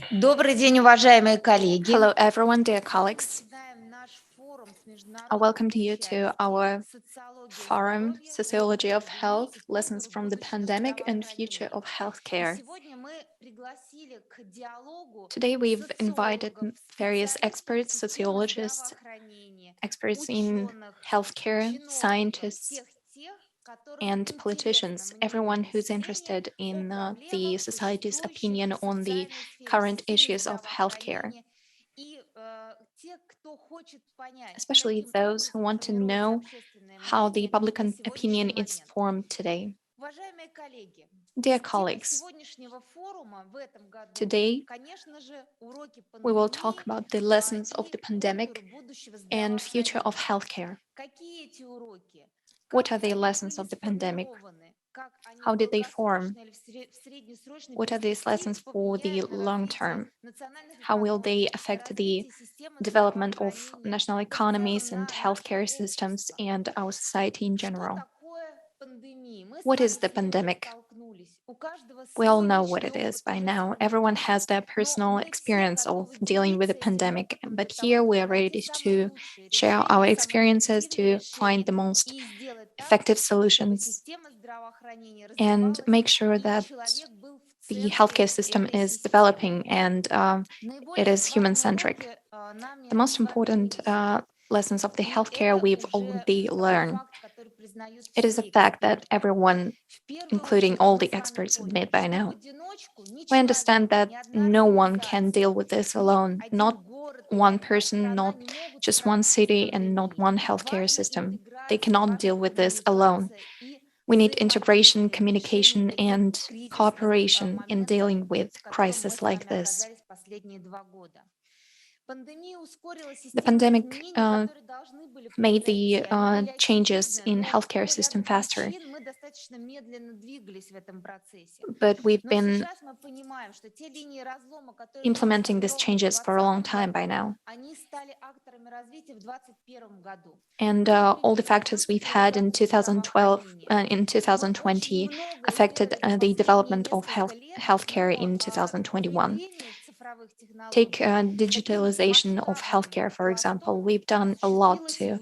Добрый день, уважаемые коллеги. Hello, everyone, dear colleagues. Начинаем наш форум с I международного welcome you to участия our «Социология forum, здоровья. Sociology Уроки of пандемии Health, и Lessons способы from the будущего Pandemic and Future здравоохранения». of И Healthcare. сегодня мы пригласили к диалогу Today, we've invited социологов, various специалистов experts, системы sociologists, здравоохранения, experts in ученых, healthcare, чиновников, scientists, всех тех, которым and интересно politicians, everyone мнение who's населения interested о in the проблемах, society's существующих opinion в on the социальной сфере, в current системе issues of healthcare, здравоохранения, и те, кто хочет понять, especially каким those who образом want to формируется know общественное how the мнение public на opinion сегодняшний is момент. formed today. Уважаемые коллеги, Dear тема colleagues, сегодняшнего форума в этом году, today конечно же, уроки we will talk пандемии about the lessons of и the контуры pandemic будущего and future of здравоохранения. healthcare. Какие эти уроки? What Как are the они lessons были of the pandemic? сформированы? Как они How в did they form? долгосрочной или в среднесрочной What are these перспективе lessons for the повлияют на long развитие term? национальных How will they экономик и affect the развитие системы development of здравоохранения, national да в целом economies and на наше healthcare systems общество? and our society in Что general? такое пандемия? Мы с What is вами the с ней уже pandemic? столкнулись. У каждого We all свой know what личный it is опыт by уже с now. Everyone пандемией, has their но personal мы все experience of готовы dealing with the делиться этим pandemic. опытом для But того, here we чтобы are найти ready самые to лучшие share our решения, самые experiences, эффективные to find решения the most и сделать так, effective чтобы solutions, система здравоохранения and развивалась make sure и that человек был в the центре healthcare system этой is системы. developing and it Наиболее is human важные centric. уроки The нами most с вами important вынесены. lessons of the И healthcare это we've уже already такой learned. факт, который признают It is a все fact that эксперты. everyone, В первую including очередь all мы the с вами experts, поняли, admit by что в now. одиночку ни We understand человек, that ни одна no one can организация, deal with this ни alone, один not город или one одна person, страна not не могут just one справиться с city, and not пандемией. one healthcare Важна system. They интеграция, cannot важна deal with this alone. коммуникация и We need integration, взаимодействие в решении communication, таких and кризисных cooperation in моментов, dealing with в котором мы crises с like вами this. оказались последние 2 года. Пандемия ускорила The системные pandemic изменения, которые должны были made произойти. the Они были changes очевидны, in но healthcare по system ряду faster. причин мы достаточно медленно двигались в этом процессе. But we've Но been сейчас мы понимаем, что те линии разлома, которые были implementing these сформированы в changes for a long 2020 time by году, now. они стали акторами развития в 2021 году. And all the Например, factors we've had in индустриализация 2012 здравоохранения. and in Мы очень 2020 многое affected сделали за the последние development of несколько лет, healthcare но in 2021. внедрение цифровых Take технологий с таким digitalization of масштабным healthcare, for example. пластом We've done a lot осуществилось to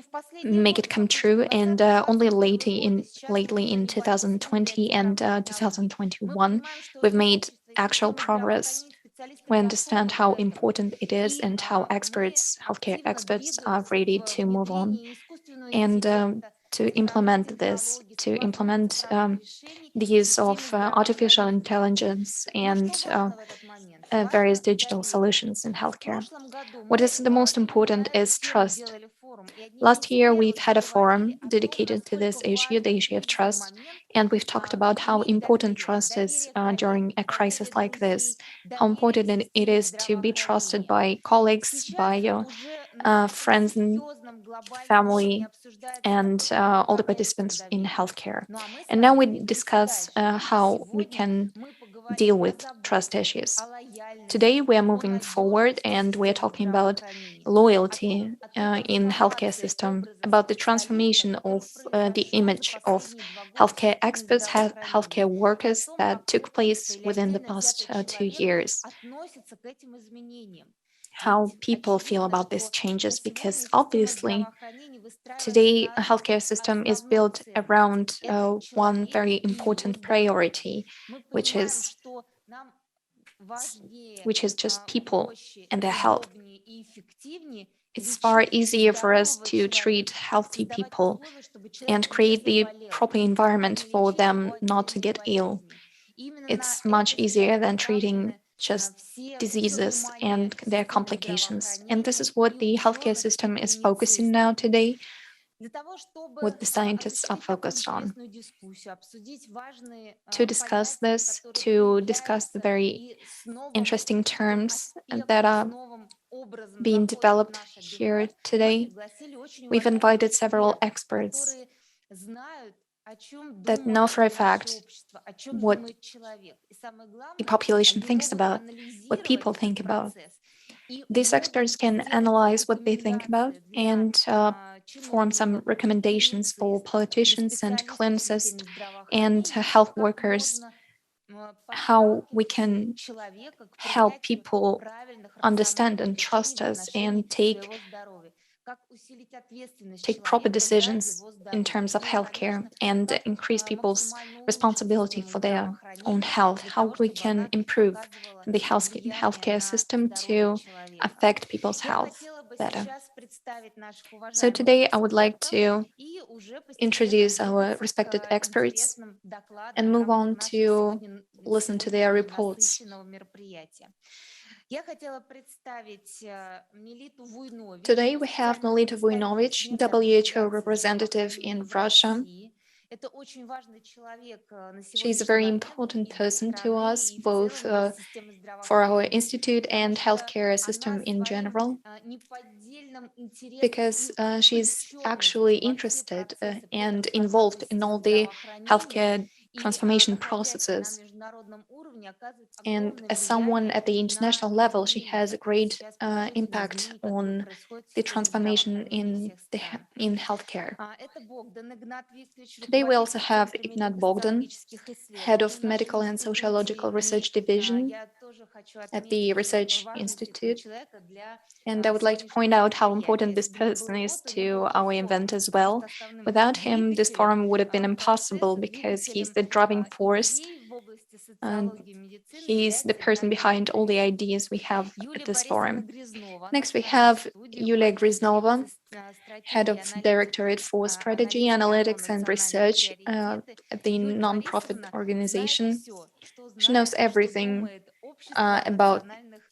в последние make it годы, come фактически true, and 2020, only 2021 годы. Сейчас мы lately in делали большие шаги от 2020 and цифровых технологий. Мы 2021, понимаем, что we've и made общество, и actual системы progress. здравоохранения, специалисты We understand готовы к how этому. important it is И and how мы healthcare активно experts are двигаемся ready в to move on внедрении искусственного and интеллекта, to цифровых implement this, технологий, to согласованных implement цифровых решений the в use системе of artificial здравоохранения. intelligence Но and что важно в этот момент? various Важно digital доверие. solutions in В healthcare. прошлом году What мы is the most именно на important эту is тему trust. делали форум, и одними Last из year, we've первых had a говорили forum о том, dedicated to насколько this issue, важно the в issue of кризисный trust, момент and we've talked about how иметь important доверие. trust is Доверие коллег, during a доверие crisis like this, друзей, how доверие к important it системе is to be trusted здравоохранения. by colleagues, by Сейчас your уже на таком friends and серьезном глобальном уровне family, обсуждается and вопрос о том, all the как улучшить participants in доверие. healthcare. Ну а мы с And now вами we двигаемся discuss дальше. И how we сегодня can мы deal поговорим о with trust заботе, issues. о Today, лояльности, we are о moving forward надежности and we are системы talking about здравоохранения, loyalty о in healthcare трансформации system, образа about the специалиста, transformation который of the произошел за image of последние 2 года в healthcare системе experts, healthcare здравоохранения, и о workers том, that как took общество place или within the отдельно past взятый 2 years. относится к этим изменениям. How Ведь people feel очевидно, about these что на changes, because сегодня система obviously здравоохранения выстраивается today на a healthcare двух system is основных built ценностях. around Это one человек very и его important здоровье. priority, Мы which понимаем, is что нам важнее, which is just people проще, and their health. удобнее и эффективнее It's far лечить easier for us здорового to treat человека, healthy создавать people условия, чтобы человек and не create the заболел, proper а environment не for лечить его them not to отдельные get ill. болезни. Именно на It's much это easier сейчас than treating направлены just все diseases внимание and their системы complications. And this здравоохранения is what и the healthcare ученых, и system is focusing клиницистов. now today, Для того, чтобы what the scientists are осуществить такую focused on. интересную дискуссию, обсудить важные To discuss понятия, this, которые to discuss the появляются very и с новым interesting таким terms that аспектом, с are новым образом being заходит в developed наш here обиход, мы today, пригласили очень we've уважаемых invited several экспертов, experts которые знают, о чем that know думает for a наше fact общество, о чем what думает человек. И самое the главное, population они thinks могут about, what анализировать people этот think about. процесс и These могут experts can сделать analyze what they think about рекомендации для and form some чиновников, для recommendations for клиницистов, для politicians and специалистов в clinicists системе and здравоохранения, health как workers можно how we can человека к help принятию people правильных, understand рациональных and решений trust в us отношении and take своего здоровья. Как усилить ответственность take proper человека за decisions его in здоровье. terms of Ну и, healthcare конечно, and как increase people's максимально улучшить responsibility систему for their own здравоохранения health, для how того, we чтобы can она improve оказывала the влияние healthcare на system здоровье to человека. affect people's Я health хотела бы better. сейчас представить наших So уважаемых today I would like экспертов to и уже постепенно introduce our двигаться respected к experts интересным докладам and в move рамках on нашего to listen to their сегодняшнего reports. насыщенного мероприятия. Я хотела представить Милиту Вуйнович, Today we have специального Melita представителя Vujnovich, Всемирной WHO организации representative здравоохранения in в Russia. России. Это очень важный человек на She's a сегодняшний very момент important и для person to страны, us, и в both целом для системы for our здравоохранения, institute потому and что healthcare она system in своим general, неподдельным интересом because и she's вовлеченностью actually во все interested процессы по and трансформации involved in all систем the здравоохранения healthcare и transformation находясь на processes. международном уровне, оказывает And огромное as someone влияние at the на international level, she изменения, has a которые great сейчас положительные impact изменения, которые on происходят в the системе transformation здравоохранения всех стран. in healthcare. Это Богдан Игнат Викторович, Today we also руководитель have Центра Ignat Bogdan, медико-социологических head исследований в of нашем Medical and институте. Sociological И Research Division я тоже хочу at the отметить Research важность этого Institute. человека для And I would like to point сегодняшнего out how мероприятия. important this Если бы не было person его, is то не было to бы и our форума, event as потому well. что основным Without him, this двигателем forum would have been impossible процесса, because he's двигателем the driving force. идей в области And социологии и медицины he's the является person Игнат behind all the Викторович. ideas we have at Юлия this Борисовна forum. Грязнова, Next, наш we коллега в have студии, Yulia руководитель Gryznova, дирекции head стратегии и of аналитики, Directorate for Strategy, аналитики ООН Analytics, and «Национальные Research приоритеты». at the Юлия nonprofit Борисовна знает organization. все, что She knows знает и что everything думает общество о about национальных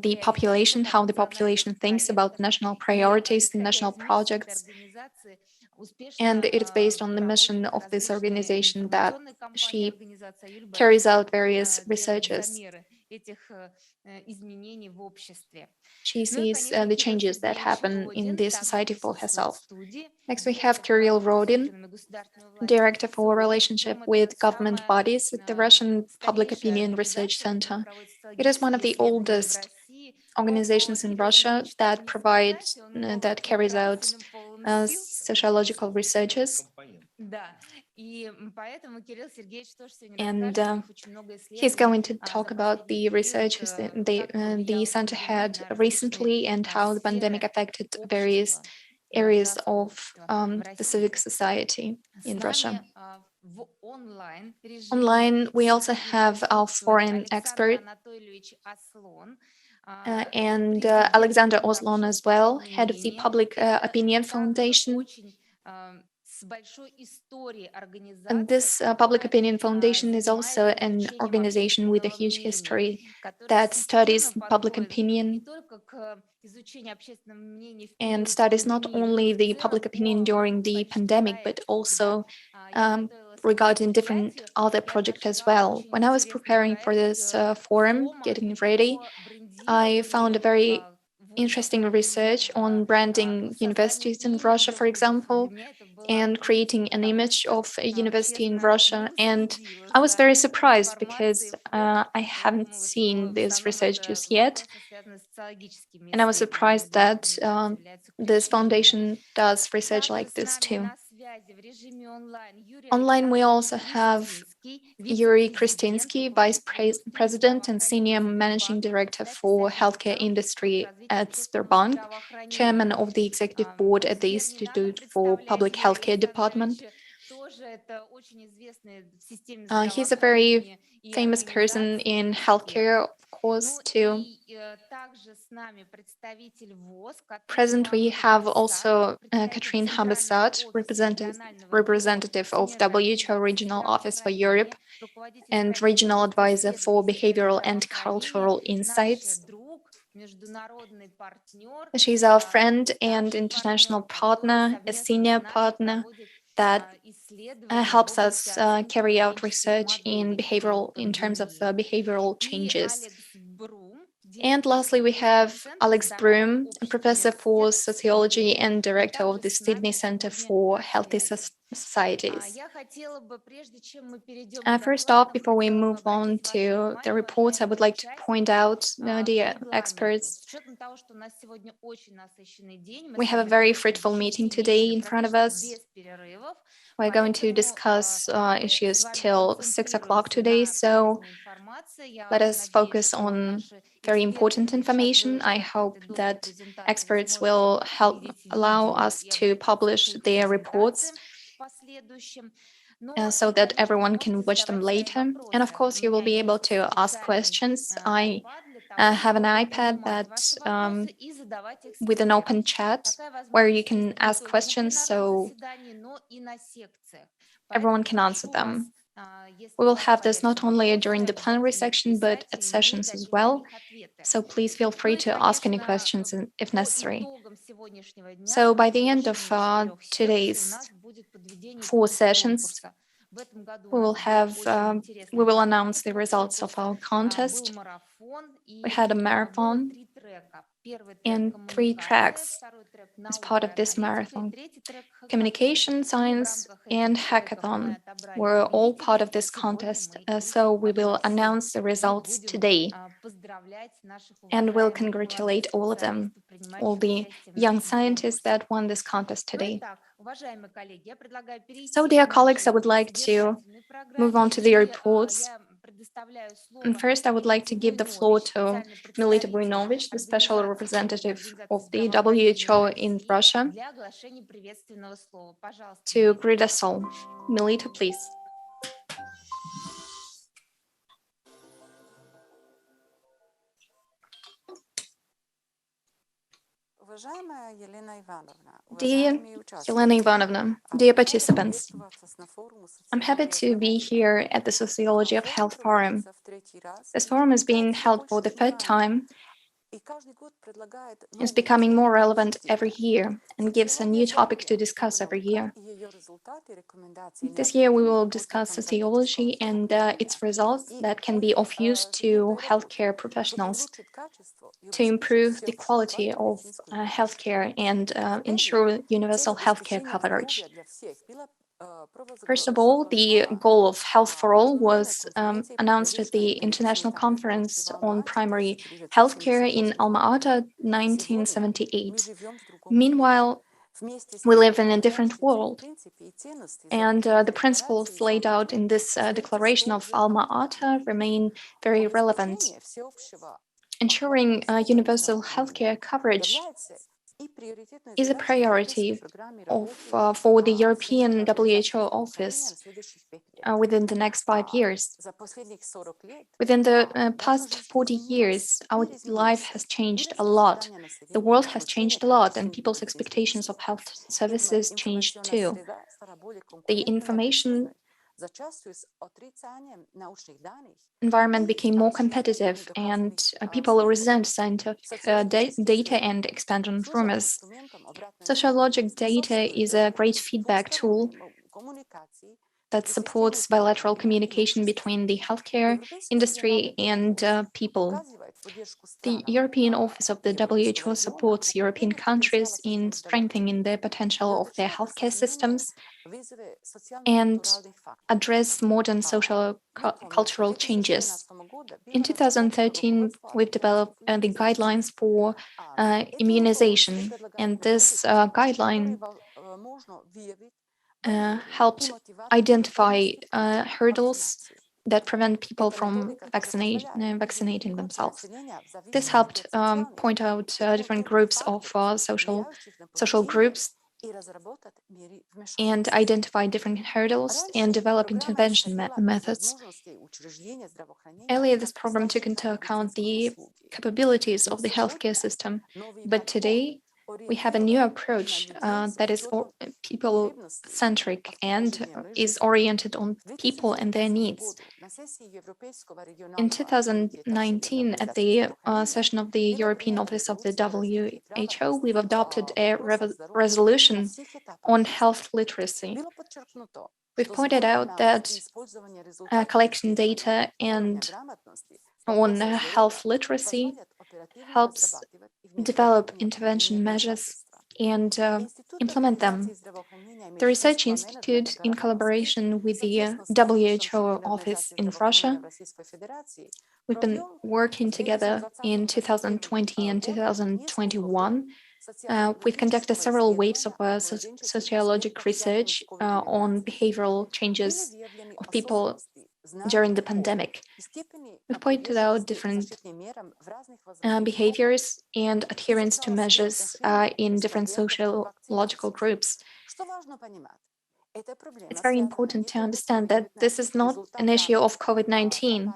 the population, приоритетах, о how the национальных population thinks about проектах. national И priorities and исходя national из миссии этой projects. организации, And успешно it is based on the mission проводит of this различные organization that информационные кампании she организации. А Юлия carries Борисовна out various делает researches. замеры этих изменений в обществе. She Ну и, sees конечно, the Кирилл changes that Сергеевич happen in Родин the также society for присутствует в herself. студии. Next, we have Директор Kirill по отношениям с Rodin, органами государственной власти Director for РКСО. Relationship Причем это with Government самая Bodies at the Russian Public старейшая Opinion Research организация, которая Center. проводит It is one социологические of the исследования в oldest России. Но organizations in Кирилл Russia Сергеевич так и that не смог provides стать, он молод, that carries out прекрасен, полон сил. sociological researches. Да, и поэтому Кирилл Сергеевич тоже сегодня And расскажет, у них очень много he's исследований going to за talk about последний the период, researches that как the повлияла center пандемия had на различные recently and how the pandemic сферы affected various общества, areas гражданского of общества в the civic России. society С in нами Russia. в онлайн-режиме Online, we also сегодня have our присутствует foreign Александр expert Анатольевич Аслон, and президент Alexander Фонда Oslon as общественного well, head of the мнения. Public Это Opinion также Foundation. очень с большой историей And организация, this Public которая Opinion Foundation is also занимается an изучением organization with a общественного huge мнения, history которая that studies системно public подходит не opinion только к изучению общественного мнения в and период studies not пандемии, но и only в the целом public opinion по during многим the большим pandemic, but проектам. Когда also я готовилась к regarding different мероприятию, other я projects as нашла well. очень When I was интересный preparing for проект this forum, ФОМа getting ready, по I found a брендированию very вузов interesting и research on branding созданию universities in Russia, имиджа for вузов. Для example, меня это было and creating открытием, an потому image что, of a university in честно, Russia. не And следила I was за very surprised because информацией ФОМа, I haven't поэтому seen в this основном research это just yet. вопросы, связанные с социологическими And I was исследованиями. surprised Для этой that организации являются this ключевыми. foundation does research Также like с this нами too. на связи в режиме онлайн Юрий Online, we Александрович also have Кристинский, Yuri вице-президент, Kristinsky, Vice руководитель индустрии President and Senior здравоохранения Managing Сбербанка, Director председатель for Совета Healthcare по Industry развитию at общественного Sberbank, здравоохранения. Chairman of the Executive Board at the Теперь недавно Institute for представлять Public Юрия Healthcare Department. Александровича тоже это очень известный в системе He's a very здравоохранения и famous person организации in эксперт. healthcare, of course, Ну too. и также с нами представитель ВОЗ Present, Катрин we have Хабасад, also председатель Katrin Центрального Habasad, офиса регионального бюро representative of Всемирной WHO организации Regional Office for Europe здравоохранения, руководитель and проекта в Regional области Advisor for исследований системы Behavioral and здравоохранения, Cultural наш Insights. друг, международный партнер, She's our friend and старший international партнер, который partner, a совместно с senior нами partner проводит that исследования в helps области us оценки carry out поведенческих research in моделей в период in terms of пандемии. behavioral И changes. Алекс Брум, And директор lastly, we Сиднейского have центра Alex здорового Broom, a общества professor for университета sociology Сиднея, and director of также the с нами Sydney Center сегодня for на Healthy связи. societies. Я хотела бы, прежде чем мы перейдем к First off, докладам, before we хотела бы move on обратить ваше to the внимание, reports, I would уважаемые like to point участники, out, к dear регламенту. experts, С учетом того, что у нас сегодня очень насыщенный день, мы we с have a вами very должны fruitful meeting десятиминутно today in front of практически us. без перерывов. We're going to Поэтому discuss мы с issues вами till 6 o'clock концентрируемся today, на so полезной информации. Я let очень us надеюсь, focus что on наши very эксперты important включат information. I выложить hope этой долгой that презентации experts возможность will help видеть allow видео us и to обратиться к publish их their reports презентациям в последующем. so that Конечно, вы everyone can можете watch them задавать свои later. And of вопросы. course, У you will меня be able есть to ask специальный questions. I iPad для того, have an чтобы iPad принимать that ваши вопросы и задавать их with an спикерам. open chat Такая where you возможность can есть не ask только на questions, пленарном so заседании, но и на секциях. everyone Поэтому can answer прошу вас, them. если We у will вас have this появятся not only вопросы, during the plenary обязательно их section, but писать, at и мы sessions as дадим на well. них ответы. So please feel free to ask any questions if По necessary. итогам сегодняшнего дня, So by по the end of завершении 4 секций, у today's нас будет подведение 4 итогов sessions, конкурса. В этом году у we will нас был have очень we интересный will формат. announce the results of our Был contest. марафон, We и had a было marathon 3 трека. Первый трек and 3 коммуникация, tracks второй трек as part наука и of this аналитика, и marathon. третий трек хакатон. Communication, И в science, рамках and этих треков мы hackathon отобрали were all part победителей, of и this сегодня contest. мы их So we will огласим. announce the И results будем today поздравлять наших and we'll уважаемых молодых congratulate all of them, специалистов, all принимающих the участие в young нашем scientists конкурсе. that won this contest today. Итак, уважаемые коллеги, я предлагаю So, перейти dear к colleagues, I нашей would like to содержательной move программе. on to the И reports. я предоставляю And слово first, I would like to Милите give the floor Буйнович, to специальный Milita представитель Buinovich, the special Организации Всемирной representative организации of the здравоохранения в WHO in России Russia, для оглашения приветственного слова. Пожалуйста, to Милита. greet us all. Milita, please. Dear Elena Ivanovna, dear participants, I'm happy to be here at the Sociology of Health Forum. This forum is being held for the third time. It's becoming more relevant every year and gives a new topic to discuss every year. This year we will discuss sociology and its results that can be of use to healthcare professionals to improve the quality of healthcare and ensure universal healthcare coverage. First of all, the goal of Health for All was announced at the International Conference on Primary Healthcare in Alma-Ata 1978. Meanwhile, we live in a different world, and the principles laid out in this declaration of Alma-Ata remain very relevant. Ensuring universal healthcare coverage is a priority for the European WHO office within the next 5 years. Within the past 40 years, our life has changed a lot. The world has changed a lot, and people's expectations of health services changed too. The information environment became more competitive, and people resent scientific data and expand on rumors. Sociologic data is a great feedback tool that supports bilateral communication between the healthcare industry and people. The European Office of the WHO supports European countries in strengthening the potential of their healthcare systems and address modern social cultural changes. In 2013, we've developed the guidelines for immunization, and this guideline helped identify hurdles that prevent people from vaccinating themselves. This helped point out different groups of social groups and identify different hurdles and develop intervention methods. Earlier, this program took into account the capabilities of the healthcare system, but today we have a new approach that is people-centric and is oriented on people and their needs. In 2019, at the session of the European Office of the WHO, we've adopted a resolution on health literacy. We've pointed out that collecting data and on health literacy helps develop intervention measures and implement them. The Research Institute, in collaboration with the WHO office in Russia, we've been working together in 2020 and 2021. We've conducted several waves of sociological research on behavioral changes of people during the pandemic. We've pointed out different behaviors and adherence to measures in different sociological groups. It's very important to understand that this is not an issue of COVID-19.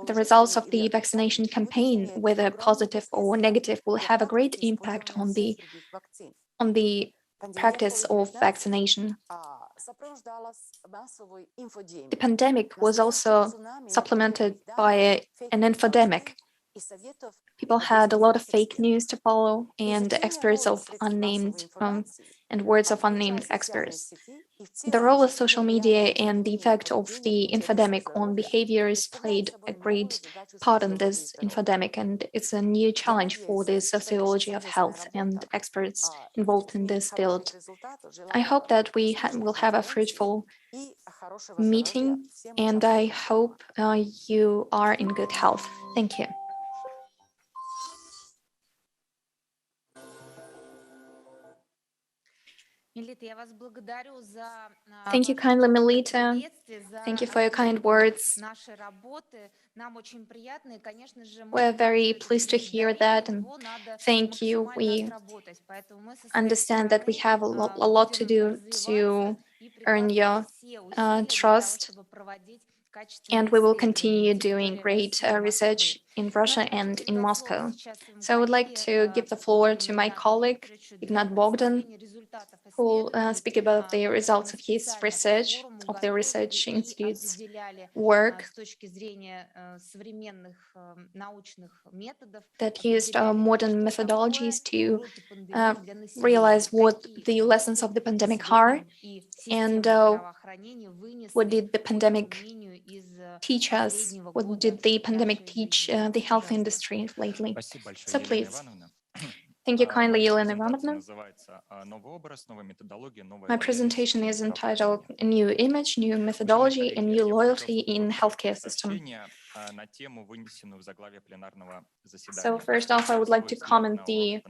The results of the vaccination campaign, whether positive or negative, will have a great impact on the practice of vaccination. The pandemic was also supplemented by an infodemic. People had a lot of fake news to follow, and experts of unnamed and words of unnamed experts. The role of social media and the effect of the infodemic on behaviors played a great part in this infodemic, and it's a new challenge for the sociology of health and experts involved in this field. I hope that we will have a fruitful meeting, and I hope you are in good health. Thank you. Thank you kindly, Melita. Thank you for your kind words. We're very pleased to hear that, and thank you. We understand that we have a lot to do to earn your trust, and we will continue doing great research in Russia and in Moscow. So I would like to give the floor to my colleague, Ignat Bogdan, who will speak about the results of his research, of the Research Institute's work that used modern methodologies to realize what the lessons of the pandemic are, and what did the pandemic teach us, what did the pandemic teach the health industry lately. So please. Thank you kindly, Elena Ivanovna. My presentation is entitled A New Image, New Methodology, and New Loyalty in Healthcare System. So first off, I would like to comment the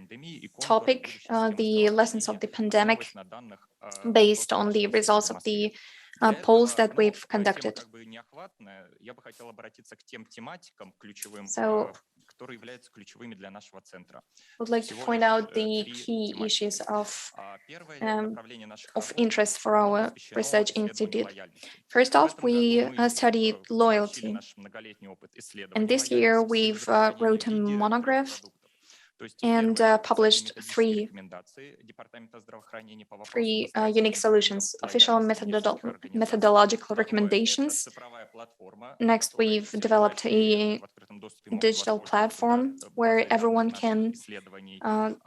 topic, the lessons of the pandemic, based on the results of the polls that we've conducted. So I would like to point out the key issues of interest for our research institute. First off, we studied loyalty. And this year, we've wrote a monograph and published three unique solutions: official methodological recommendations. Next, we've developed a digital platform where everyone can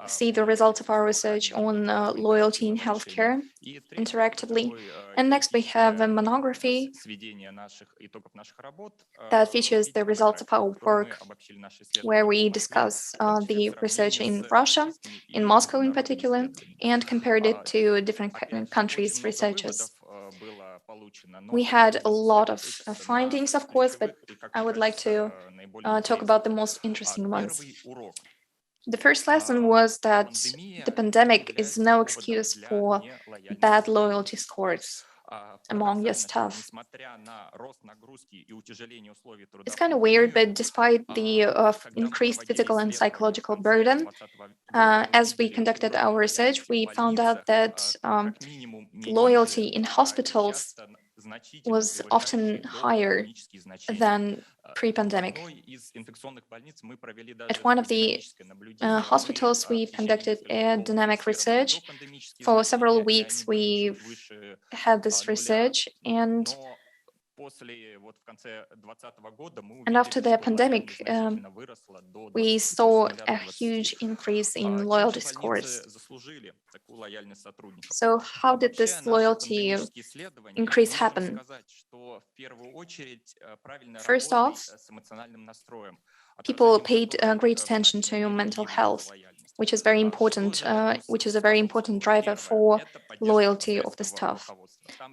see the results of our research on loyalty in healthcare interactively. And next, we have a monography that features the results of our work, where we discuss the research in Russia, in Moscow in particular, and compared it to different countries' researchers. We had a lot of findings, of course, but I would like to talk about the most interesting ones. The first lesson was that the pandemic is no excuse for bad loyalty scores among your staff. It's kind of weird, but despite the increased physical and psychological burden, as we conducted our research, we found out that loyalty in hospitals was often higher than pre-pandemic. At one of the hospitals, we conducted a dynamic research. For several weeks, we had this research, and after the pandemic, we saw a huge increase in loyalty scores. So how did this loyalty increase happen? First off, people paid great attention to mental health. which is very important, which is a very important driver for loyalty of the staff.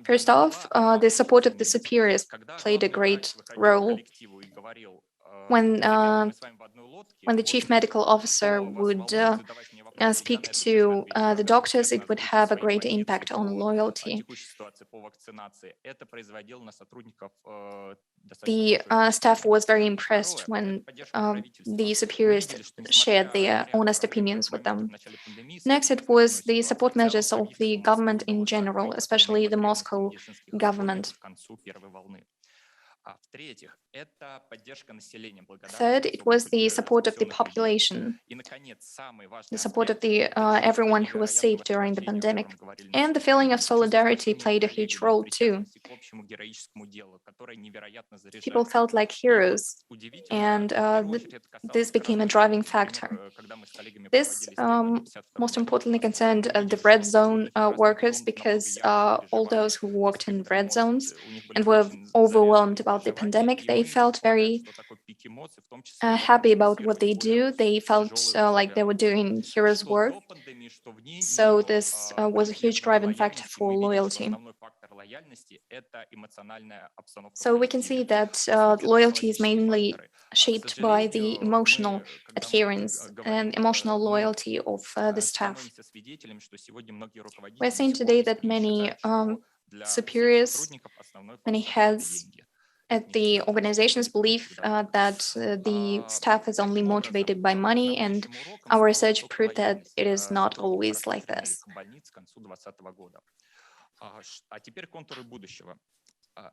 First off, the support of the superiors played a great role. When the chief medical officer would speak to the doctors, it would have a great impact on loyalty. The staff was very impressed when the superiors shared their honest opinions with them. Next, it was the support measures of the government in general, especially the Moscow government. Third, it was the support of the population, the support of the everyone who was safe during the pandemic. And the feeling of solidarity played a huge role too. People felt like heroes, and this became a driving factor. This most importantly concerned the red zone workers, because all those who worked in red zones and were overwhelmed about the pandemic, they felt very happy about what they do. They felt like they were doing heroes' work. So this was a huge driving factor for loyalty. So we can see that loyalty is mainly shaped by the emotional adherence and emotional loyalty of the staff. We're seeing today that many superiors, many heads at the organizations believe that the staff is only motivated by money, and our research proved that it is not always like this.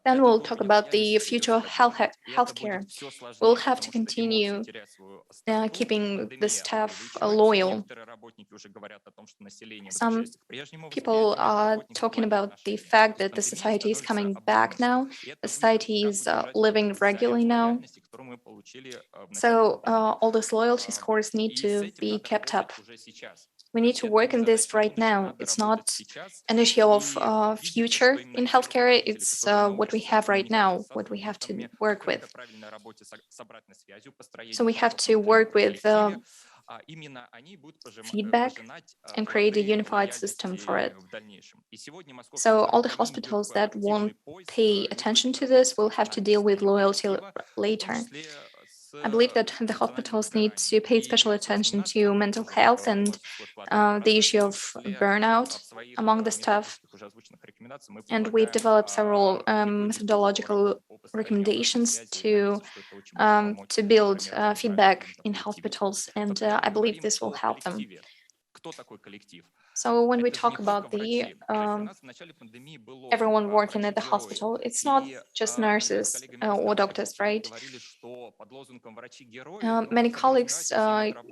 Then we'll talk about the future of healthcare. We'll have to continue keeping the staff loyal. Some people are talking about the fact that the society is coming back now. The society is living regularly now. So all these loyalty scores need to be kept up. We need to work on this right now. It's not an issue of future in healthcare. It's what we have right now, what we have to work with. So we have to work with feedback and create a unified system for it. So all the hospitals that won't pay attention to this will have to deal with loyalty later. I believe that the hospitals need to pay special attention to mental health and the issue of burnout among the staff. And we've developed several methodological recommendations to build feedback in hospitals, and I believe this will help them. So when we talk about the everyone working at the hospital, it's not just nurses or doctors, right? Many colleagues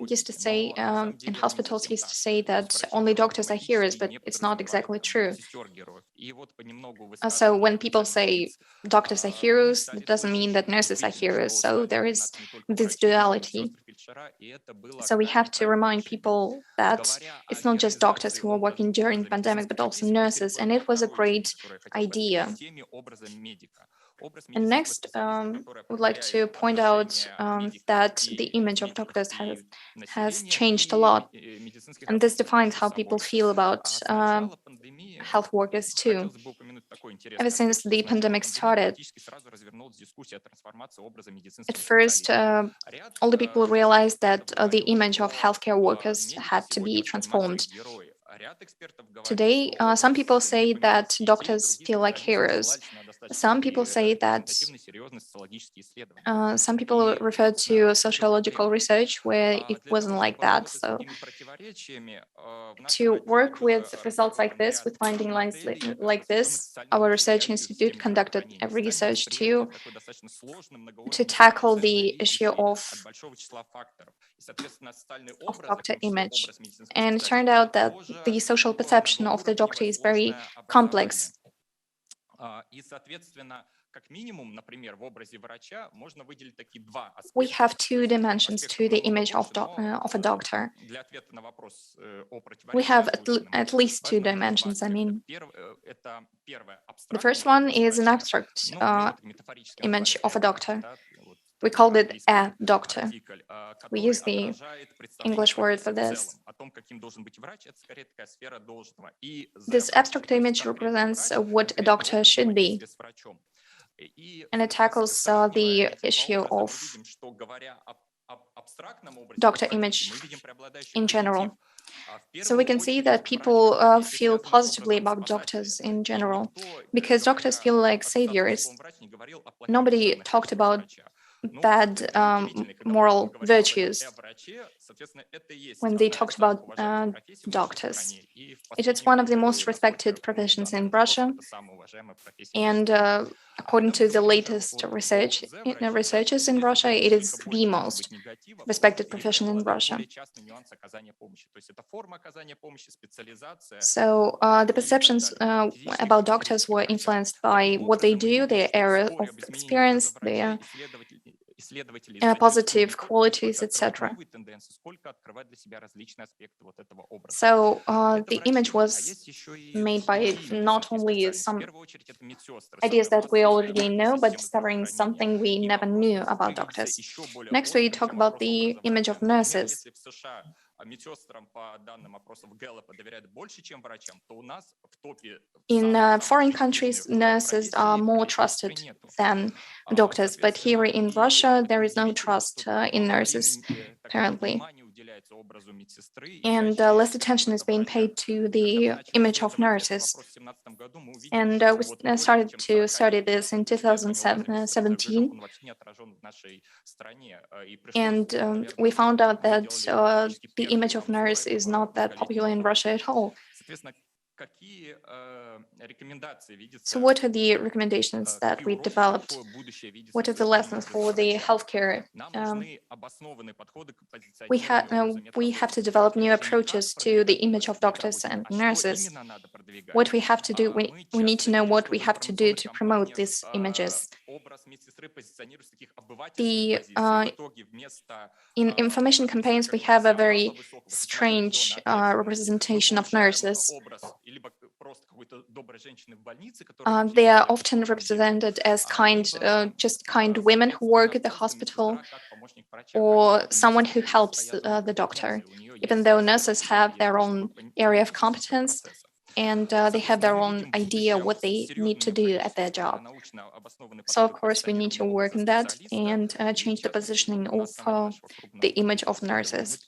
used to say, in hospitals used to say that only doctors are heroes, but it's not exactly true. So when people say doctors are heroes, that doesn't mean that nurses are heroes. So there is this duality. So we have to remind people that it's not just doctors who are working during the pandemic, but also nurses. And it was a great idea. And next, I would like to point out that the image of doctors has changed a lot. And this defines how people feel about health workers too. Ever since the pandemic started, at first, all the people realized that the image of healthcare workers had to be transformed. Today, some people say that doctors feel like heroes. Some people say that some people refer to sociological research where it wasn't like that. So to work with results like this, with findings like this, our research institute conducted a research to tackle the issue of doctor image. And it turned out that the social perception of the doctor is very complex. We have two dimensions to the image of a doctor. We have at least two dimensions, I mean. The first one is an abstract image of a doctor. We called it a doctor. We use the English word for this. This abstract image represents what a doctor should be, and it tackles the issue of doctor image in general. So we can see that people feel positively about doctors in general, because doctors feel like saviors. Nobody talked about bad moral virtues when they talked about doctors. It is one of the most respected professions in Russia, and according to the latest researchers in Russia, it is the most respected profession in Russia. So the perceptions about doctors were influenced by what they do, their area of experience, their positive qualities, etc. So the image was made by not only some ideas that we already know, but discovering something we never knew about doctors. Next, we talk about the image of nurses. In foreign countries, nurses are more trusted than doctors, but here in Russia, there is no trust in nurses, apparently. And less attention is being paid to the image of nurses. And we started to study this in 2017. And we found out that the image of nurse is not that popular in Russia at all. So what are the recommendations that we developed? What are the lessons for the healthcare? We have to develop new approaches to the image of doctors and nurses. What we have to do, we need to know what we have to do to promote these images. In information campaigns, we have a very strange representation of nurses. They are often represented as just kind women who work at the hospital, or someone who helps the doctor, even though nurses have their own area of competence and they have their own idea what they need to do at their job. So of course we need to work on that and change the positioning of the image of nurses.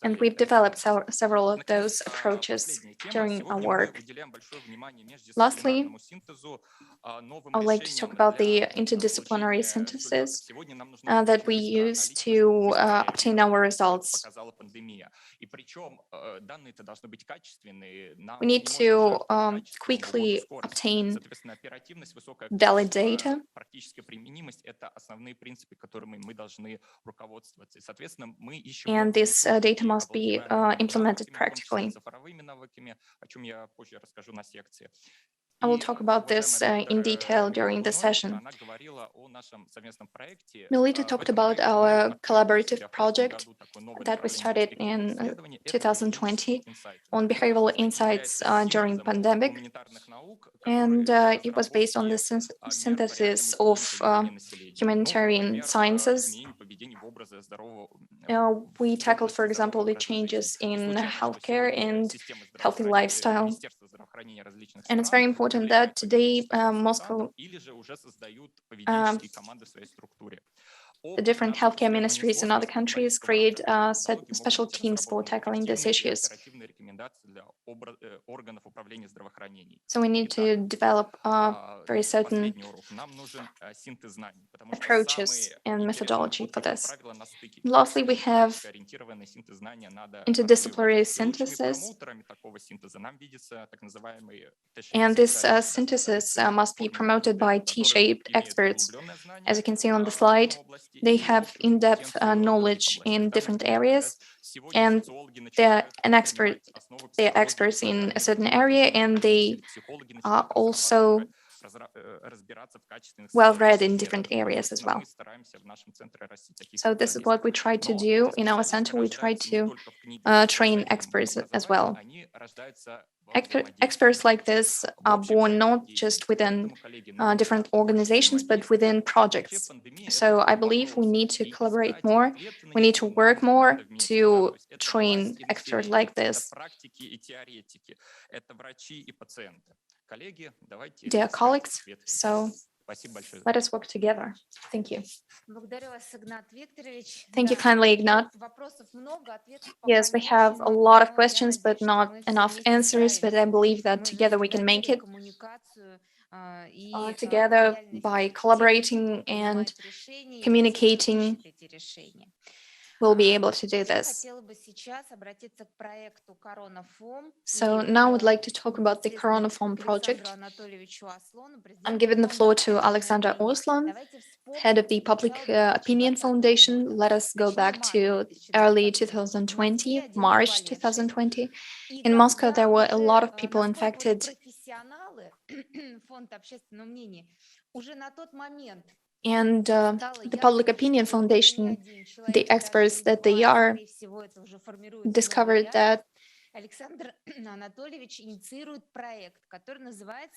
And we've developed several of those approaches during our work. Lastly, I would like to talk about the interdisciplinary synthesis that we use to obtain our results. We need to quickly obtain valid data, and this data must be implemented practically. I will talk about this in detail during the session. Melita talked about our collaborative project that we started in 2020 on behavioral insights during the pandemic. And it was based on the synthesis of humanitarian sciences. We tackled, for example, the changes in healthcare and healthy lifestyle. And it's very important that today Moscow, the different healthcare ministries in other countries create special teams for tackling these issues. So we need to develop very certain approaches and methodology for this. Lastly, we have interdisciplinary synthesis. And this synthesis must be promoted by T-shaped experts. As you can see on the slide, they have in-depth knowledge in different areas, and they're experts in a certain area, and they are also well-read in different areas as well. So this is what we try to do in our center. We try to train experts as well. Experts like this are born not just within different organizations, but within projects. So I believe we need to collaborate more. We need to work more to train experts like this. Dear colleagues, so let us work together. Thank you. Thank you kindly, Ignat. Yes, we have a lot of questions, but not enough answers, but I believe that together we can make it. Together by collaborating and communicating, we'll be able to do this. So now I would like to talk about the Coronaform Project. I'm giving the floor to Alexandra Oslan, head of the Public Opinion Foundation. Let us go back to early 2020, March 2020. In Moscow, there were a lot of people infected. And the Public Opinion Foundation, the experts that they are, discovered that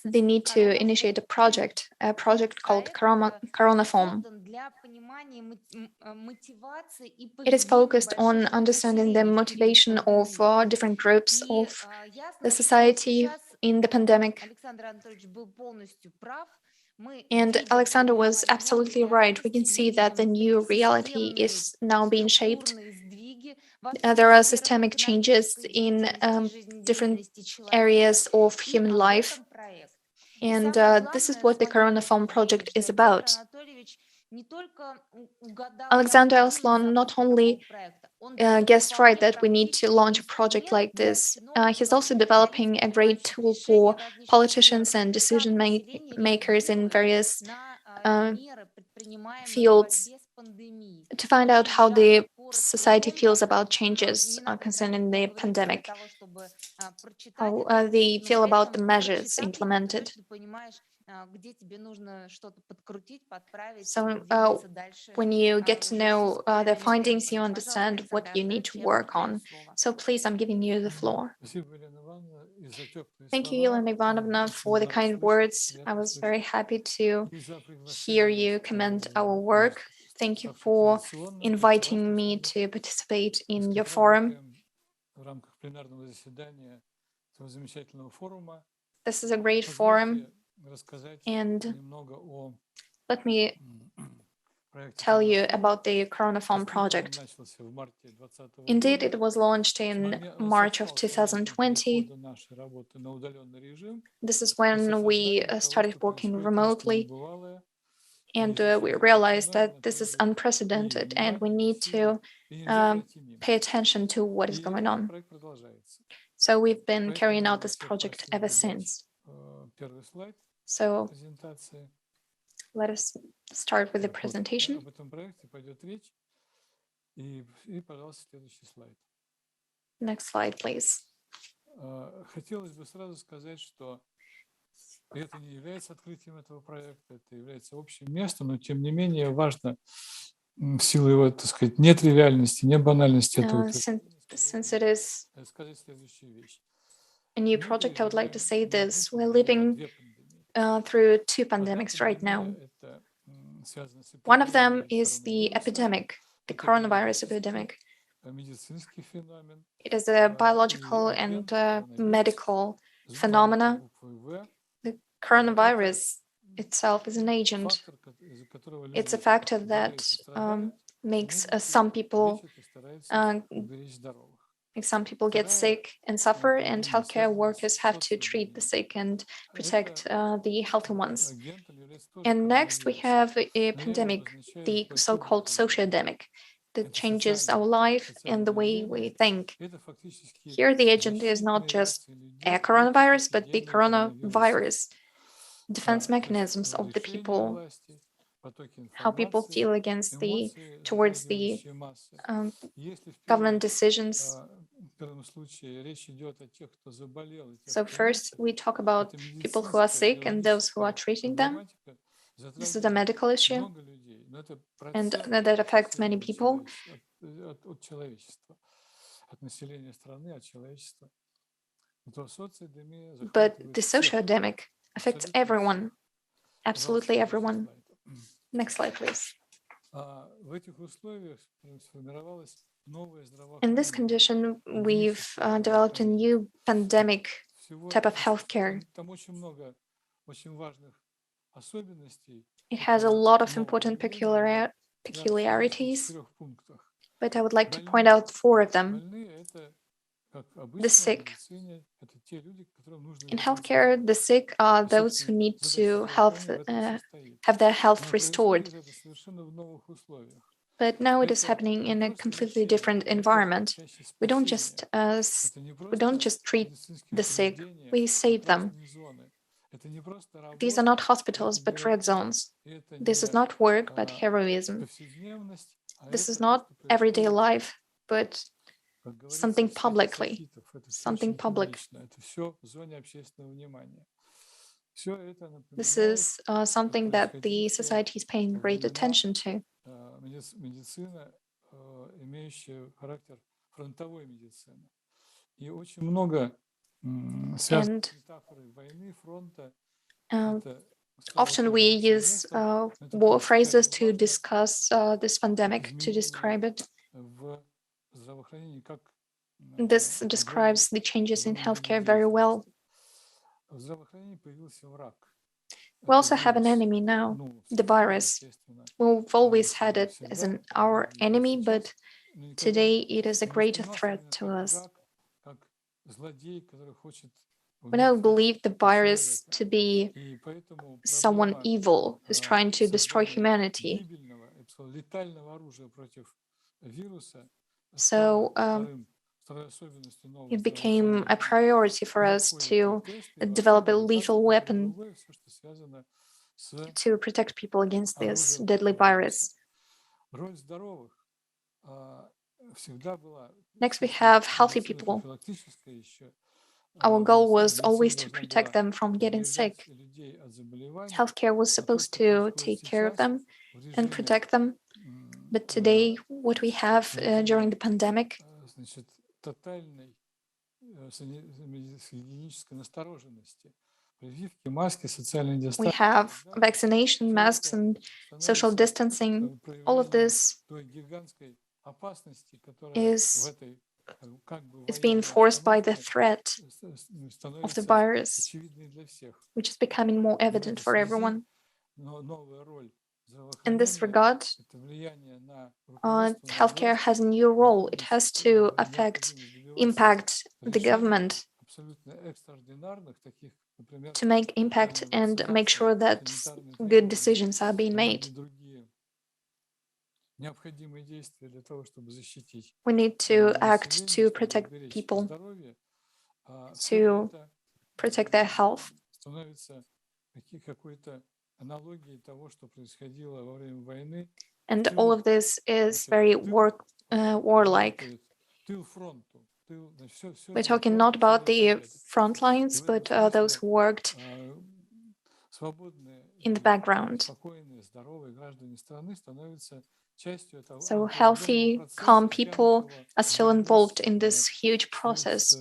they need to initiate a project called Coronaform. It is focused on understanding the motivation of different groups of the society in the pandemic. And Alexander was absolutely right. We can see that the new reality is now being shaped. There are systemic changes in different areas of human life. And this is what the Coronaform Project is about. Alexander Aslan not only guessed right that we need to launch a project like this, he's also developing a great tool for politicians and decision makers in various fields to find out how the society feels about changes concerning the pandemic, how they feel about the measures implemented. So when you get to know their findings, you understand what you need to work on. So please, I'm giving you the floor. Thank you, Elena Ivanovna, for the kind words. I was very happy to hear you commend our work. Thank you for inviting me to participate in your forum. This is a great forum, and let me tell you about the Coronaform Project. Indeed, it was launched in March of 2020. This is when we started working remotely, and we realized that this is unprecedented and we need to pay attention to what is going on. So we've been carrying out this project ever since. So let us start with the presentation. Next slide, please. Это не является открытием этого проекта, это является общим местом, но тем не менее важно в силу его, так сказать, нетривиальности, не банальности этого since it is a new project, I would like to say this. We're living through two pandemics right now. One of them is the epidemic, the coronavirus epidemic. It is a biological and medical phenomena. The coronavirus itself is an agent. It's a factor that makes some people get sick and suffer, and healthcare workers have to treat the sick and protect the healthy ones. And next we have a pandemic, the so-called sociodemic, that changes our life and the way we think. Here the agent is not just a coronavirus, but the coronavirus, defense mechanisms of the people, how people feel towards the government decisions. So first we talk about people who are sick and those who are treating them. This is a medical issue, and that affects many people. But the socio-epidemic affects everyone, absolutely everyone. Next slide, please. In this condition, we've developed a new pandemic type of healthcare. It has a lot of important peculiarities, but I would like to point out 4 of them. The sick. In healthcare, the sick are those who need to have their health restored. But now it is happening in a completely different environment. We don't just treat the sick; we save them. These are not hospitals, but red zones. This is not work, but heroism. This is not everyday life, but something publicly, something public. This is something that the society is paying great attention to. And often we use war phrases to discuss this pandemic, to describe it. This describes the changes in healthcare very well. We also have an enemy now, the virus. We've always had it as our enemy, but today it is a greater threat to us. We now believe the virus to be someone evil who's trying to destroy humanity. So it became a priority for us to develop a lethal weapon to protect people against this deadly virus. Next, we have healthy people. Our goal was always to protect them from getting sick. Healthcare was supposed to take care of them and protect them. But today, what we have during the pandemic, we have vaccination, masks, and social distancing. All of this is being forced by the threat of the virus, which is becoming more evident for everyone. In this regard, healthcare has a new role. It has to impact the government, to make impact and make sure that good decisions are being made. We need to act to protect people, to protect their health. And all of this is very warlike. We're talking not about the front lines, but those who worked in the background. So healthy, calm people are still involved in this huge process,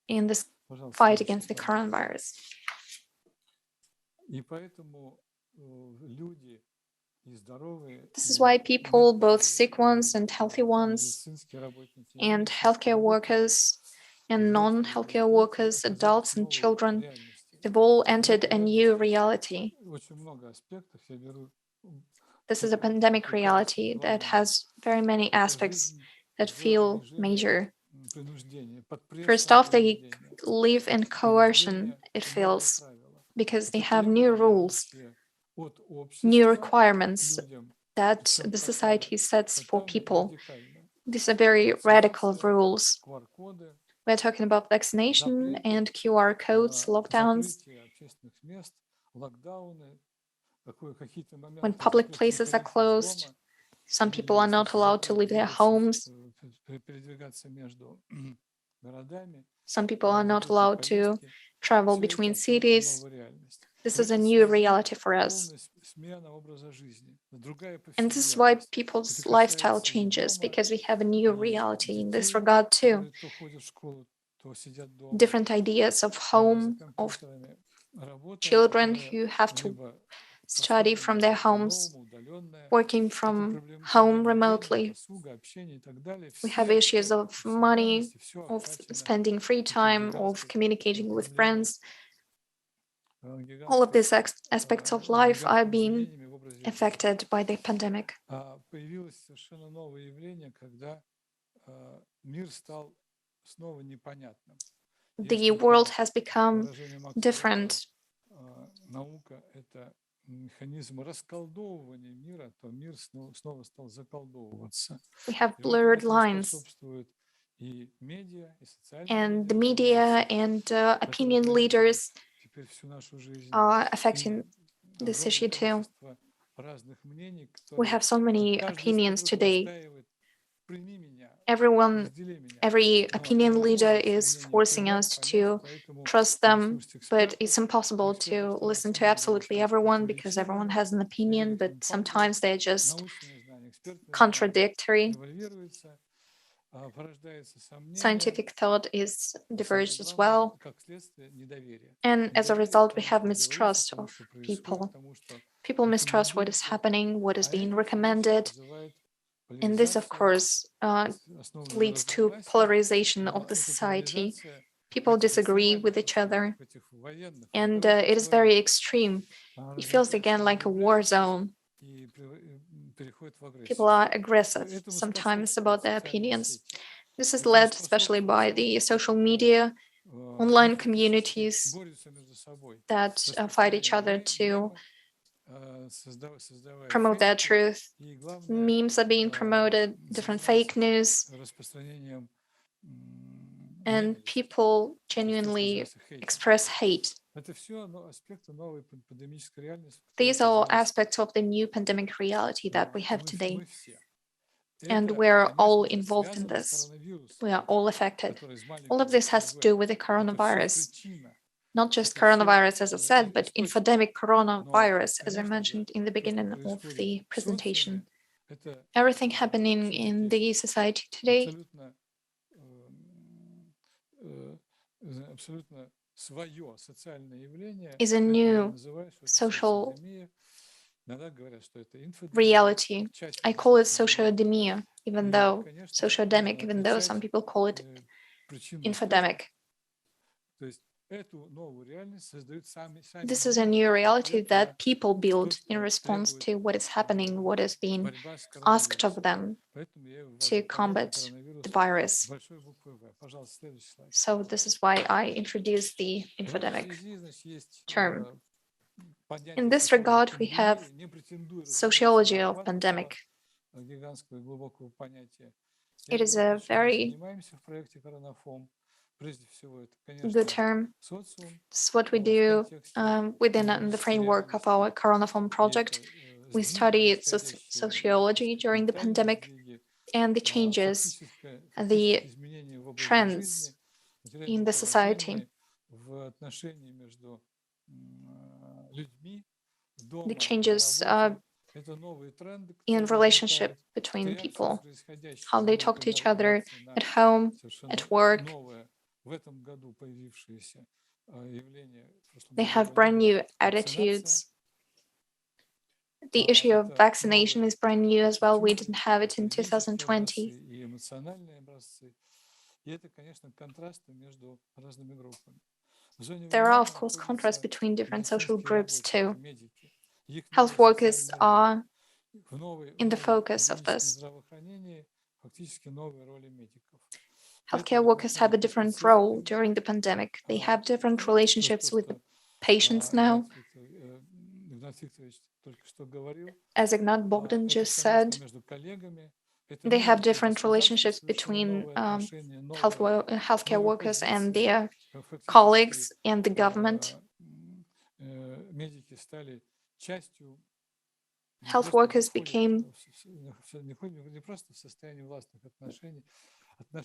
in this fight against the coronavirus. This is why people, both sick ones and healthy ones, and healthcare workers and non-healthcare workers, adults and children, they've all entered a new reality. This is a pandemic reality that has very many aspects that feel major. First off, they live in coercion, it feels, because they have new rules, new requirements that the society sets for people. These are very radical rules. We're talking about vaccination and QR codes, lockdowns. When public places are closed, some people are not allowed to leave their homes. Some people are not allowed to travel between cities. This is a new reality for us. And this is why people's lifestyle changes, because we have a new reality in this regard too. different ideas of home, of children who have to study from their homes, working from home remotely. We have issues of money, of spending free time, of communicating with friends. All of these aspects of life are being affected by the pandemic. The world has become different. We have blurred lines. And the media and opinion leaders are affecting this issue too. We have so many opinions today. Every opinion leader is forcing us to trust them, but it's impossible to listen to absolutely everyone because everyone has an opinion, but sometimes they're just contradictory. Scientific thought is diverged as well. And as a result, we have mistrust of people. People mistrust what is happening, what is being recommended. And this, of course, leads to polarization of the society. People disagree with each other. And it is very extreme. It feels again like a war zone. People are aggressive sometimes about their opinions. This is led especially by the social media, online communities that fight each other to promote their truth. Memes are being promoted, different fake news, and people genuinely express hate. These are all aspects of the new pandemic reality that we have today. And we're all involved in this. We are all affected. All of this has to do with the coronavirus. Not just coronavirus, as I said, but infodemic coronavirus, as I mentioned in the beginning of the presentation. Everything happening in the society today is a new social reality. I call it sociodemia, even though sociodemic, even though some people call it infodemic. This is a new reality that people build in response to what is happening, what is being asked of them to combat the virus. So this is why I introduced the infodemic term. In this regard, we have sociology of pandemic. It is a very good term. This is what we do within the framework of our Coronaform project. We study sociology during the pandemic and the changes, the trends in the society, the changes in relationship between people, how they talk to each other at home, at work. They have brand new attitudes. The issue of vaccination is brand new as well. We didn't have it in 2020. There are, of course, contrasts between different social groups too. Health workers are in the focus of this. Healthcare workers have a different role during the pandemic. They have different relationships with the patients now. As Ignat Bogdan just said, they have different relationships between healthcare workers and their colleagues and the government. Health workers became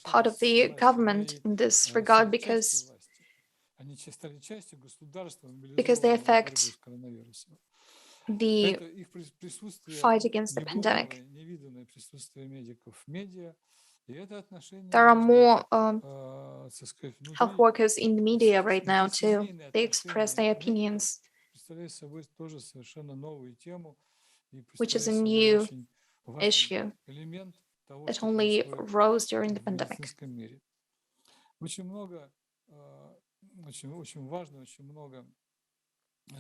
part of the government in this regard because they affect the fight against the pandemic. There are more так сказать, health внутри workers in the media right now too. межсемейные They express their отношения opinions, представляют собой тоже совершенно новую тему и which is a представляет собой new очень важный issue элемент того, that что only происходит rose during the в pandemic. медицинском мире. Очень много, очень важно, очень много,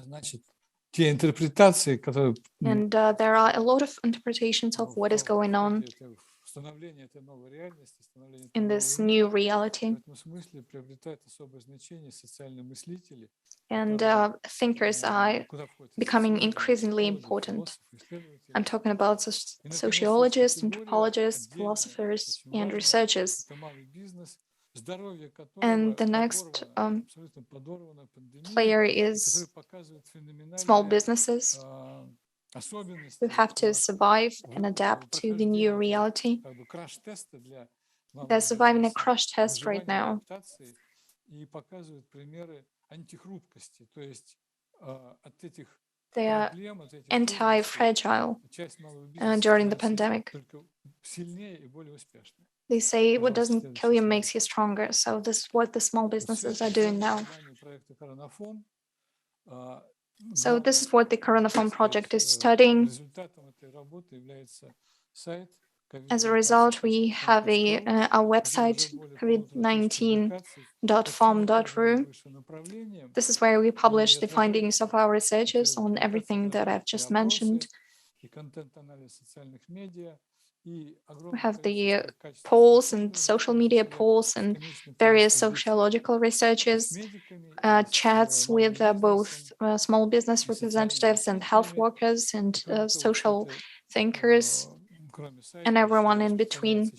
значит, те интерпретации, которые And there are a lot of interpretations of what is going on становление этой новой реальности, становление in этого this нового new мира, в reality. этом смысле приобретает особое значение социальные мыслители, And которые, thinkers are куда входят becoming социологи, increasingly антропологи, important. философы, исследователи. I'm talking about И, наконец, есть sociologists, категория anthropologists, отдельная, philosophers, очень and важная. researchers. Это малый бизнес, здоровье And которого the next абсолютно подорвано пандемией, player который is показывает small феноменальные businesses who особенности have to survive and adapt to the new reality. как бы краш-теста для They're малого surviving a бизнеса, crash test right выживания, now. адаптации, и показывают примеры антихрупкости, то есть от этих They are проблем, от этих anti-fragile трудностей часть малого бизнеса during the становится pandemic. только сильнее и более успешной. They say what Пожалуйста, doesn't kill you следующий makes слайд. you stronger. So this is what the small Все businesses это are doing по now. заданию проекта Coronaform. So this is what the Coronaform Project is Сказать, studying. результатом этой работы является сайт As a result, we have our website, covid19.farm.ru. This is where we publish the findings of our researchers on everything that I've just mentioned. We have the polls and social media polls and various sociological researches, chats with both small business representatives and health workers and social thinkers and everyone in between.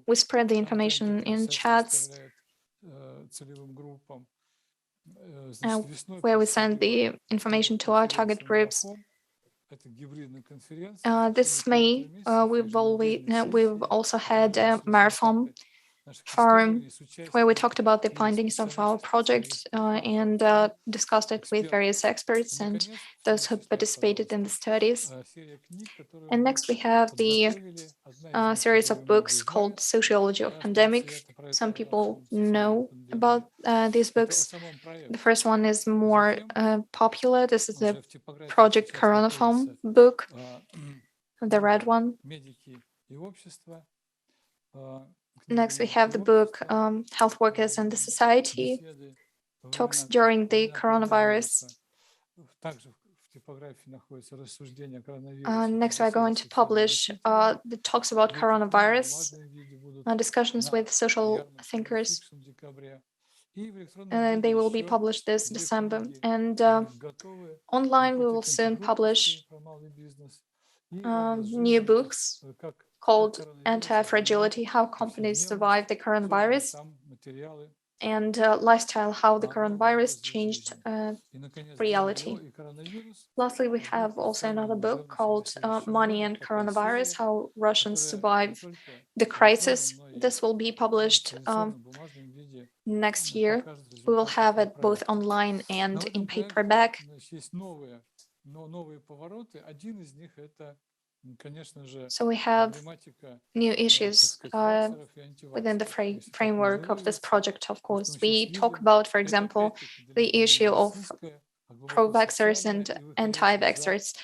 We spread the information in chats where we send the information to our target groups. This May, we've also had a marathon forum where we talked about the findings of our project and discussed it with various experts and those who participated in the studies. And next we have the series of books called Sociology of Pandemic. Some people know about these books. The first one is more popular. This is the Project Coronaform book, the red one. Next, we have the book Health Workers and the Society, talks during the coronavirus. Next, we're going to publish the talks about coronavirus, discussions with social thinkers. They will be published this December. And online, we will soon publish new books called Anti-Fragility, How Companies Survive the Coronavirus, and Lifestyle, How the Coronavirus Changed Reality. Lastly, we have also another book called Money and Coronavirus, How Russians Survive the Crisis. This will be published next year. We will have it both online and in paperback. So we have new issues within the framework of this project, of course. We talk about, for example, the issue of pro-vaxxers and anti-vaxxers.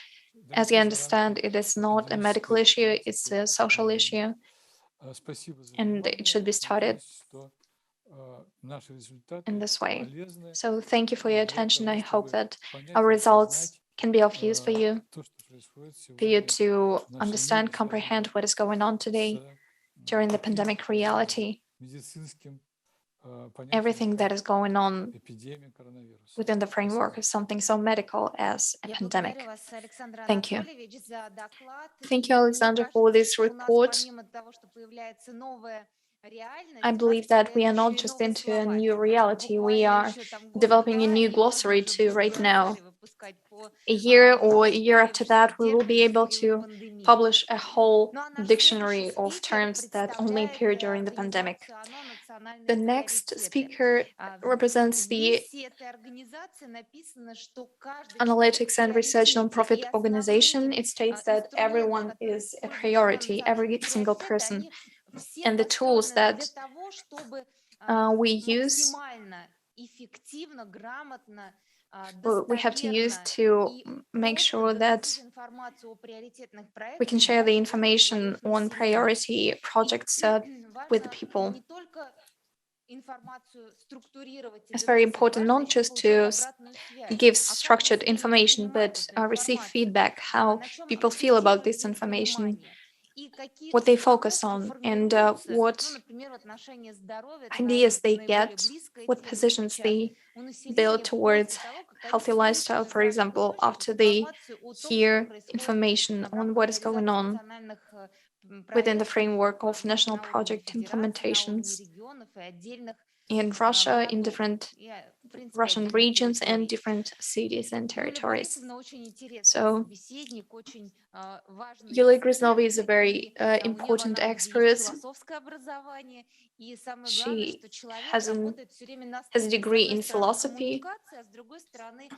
As you understand, it is not a medical issue, it's a social issue, and it should be studied in this way. So thank you for your attention. I hope that our results can be of use for you to understand, comprehend what is going on today during the pandemic reality, everything that is going on within the framework of something so medical as a pandemic. Thank you. Thank you, Alexandra, for this report. I believe that we are not just into a new reality, we are developing a new glossary too right now. A year or a year after that, we will be able to publish a whole dictionary of terms that only appear during the pandemic. The next speaker represents the Analytics and Research Nonprofit Organization. It states that everyone is a priority, every single person. And the tools that we use, we have to use to make sure that we can share the information on priority projects with the people. It's very important not just to give structured information, but receive feedback, how people feel about this information, what they focus on, and what ideas they get, what positions they build towards healthy lifestyle, for example, after they hear information on what is going on within the framework of national project implementations in Russia, in different Russian regions and different cities and territories. So Yulia Gryznova is a very important expert. She has a degree in philosophy,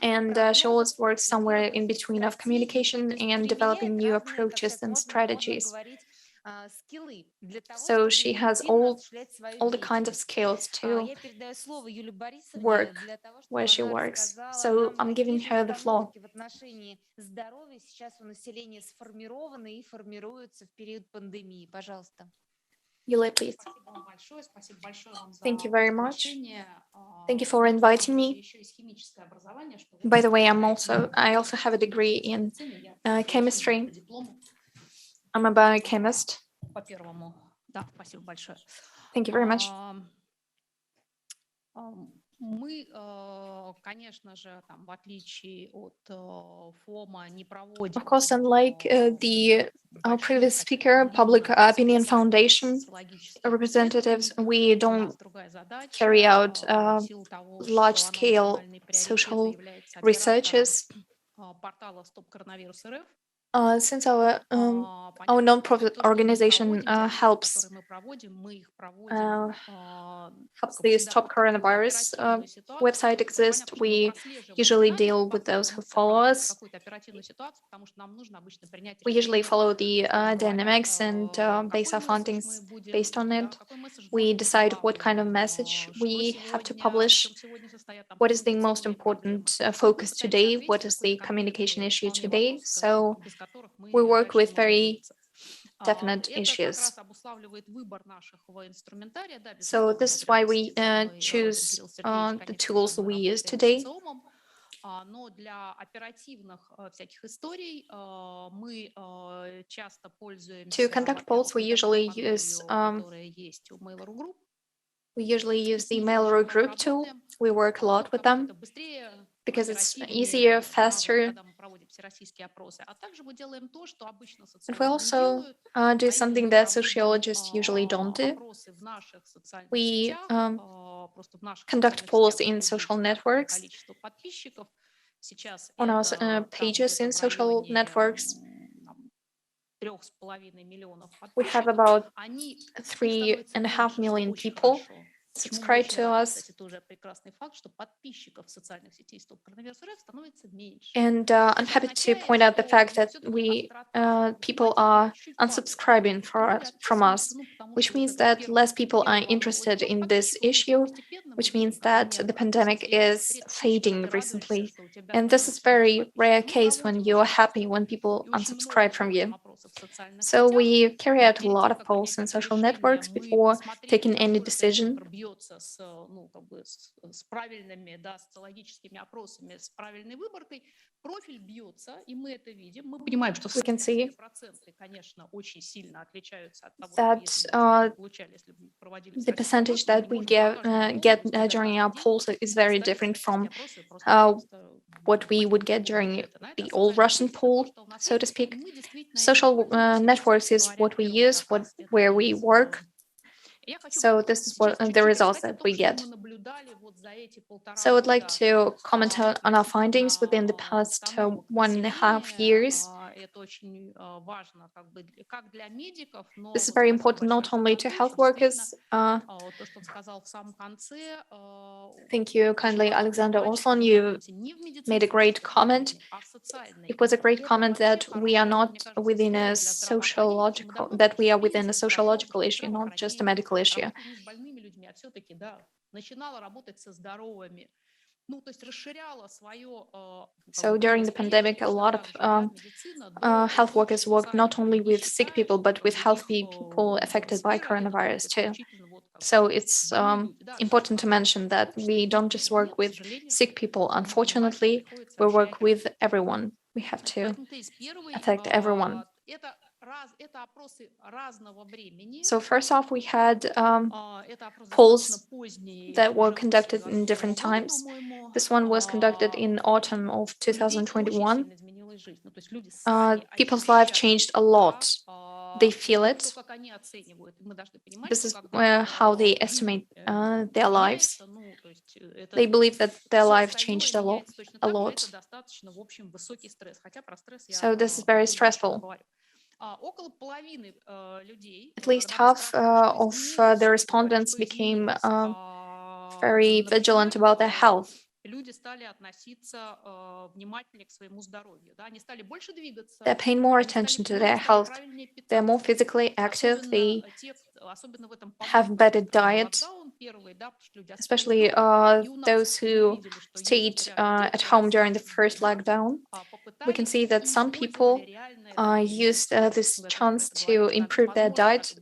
and she always works somewhere in between of communication and developing new approaches and strategies. So she has all the kinds of skills to work where she works. So I'm giving her the floor. Yulia, please. Thank you very much. Thank you for inviting me. By the way, I also have a degree in chemistry. I'm a biochemist. Thank you very much. Of course, unlike our previous speaker, Public Opinion Foundation representatives, we don't carry out large-scale social researches. Since our nonprofit organization helps the Stop Coronavirus website exist, we usually deal with those who follow us. We usually follow the dynamics and base our findings based on it. We decide what kind of message we have to publish, what is the most important focus today, what is the communication issue today. So we work with very definite issues. So this is why we choose the tools we use today. To conduct polls, we usually use the Mail.ru group tool. We work a lot with them because it's easier, faster. And we also do something that sociologists usually don't do. We conduct polls in social networks, on our pages in social networks. We have about 3.5 million people subscribe to us. And I'm happy to point out the fact that people are unsubscribing from us, which means that less people are interested in this issue, which means that the pandemic is fading recently. And this is a very rare case when you're happy when people unsubscribe from you. So we carry out a lot of polls in social networks before taking any decision. We can see that the percentage that we get during our polls is very different from what we would get during the old Russian poll, so to speak. Social networks is what we use, where we work. So this is what the results that we get. So I'd like to comment on our findings within the past 1.5 years. This is very important not only to health workers. Thank you kindly, Alexander Oslan. You made a great comment. It was a great comment that we are not within a sociological, that we are within a sociological issue, not just a medical issue. So during the pandemic, a lot of health workers worked not only with sick people, but with healthy people affected by coronavirus too. So it's important to mention that we don't just work with sick people. Unfortunately, we work with everyone. We have to affect everyone. So first off, we had polls that were conducted in different times. This one was conducted in autumn of 2021. People's lives changed a lot. They feel it. This is how they estimate their lives. They believe that their life changed a lot. So this is very stressful. At least half of the respondents became very vigilant about their health. They're paying more attention to their health. They're more physically active. They have better diet, especially those who stayed at home during the first lockdown. We can see that some people used this chance to improve their diet,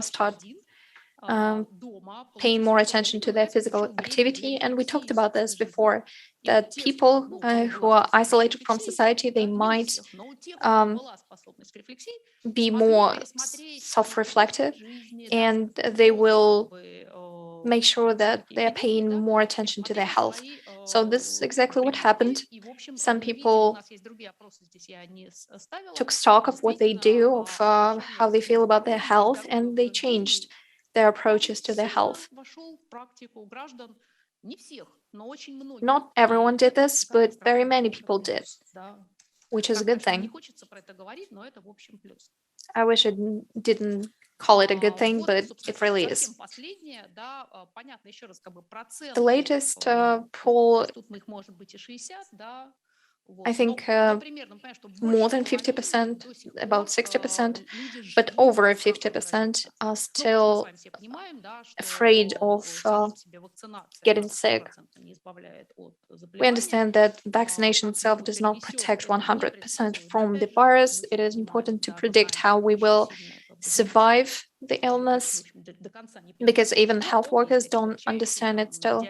start paying more attention to their physical activity. And we talked about this before, that people who are isolated from society, they might be more self-reflective, and they will make sure that they're paying more attention to their health. So this is exactly what happened. Some people took stock of what they do, of how they feel about their health, and they changed their approaches to their health. Not everyone did this, but very many people did, which is a good thing. I wish I didn't call it a good thing, but it really is. The latest poll, I think more than 50%, about 60%, but over 50% are still afraid of getting sick. We understand that vaccination itself does not protect 100% from the virus. It is important to predict how we will survive the illness, because even health workers don't understand it still.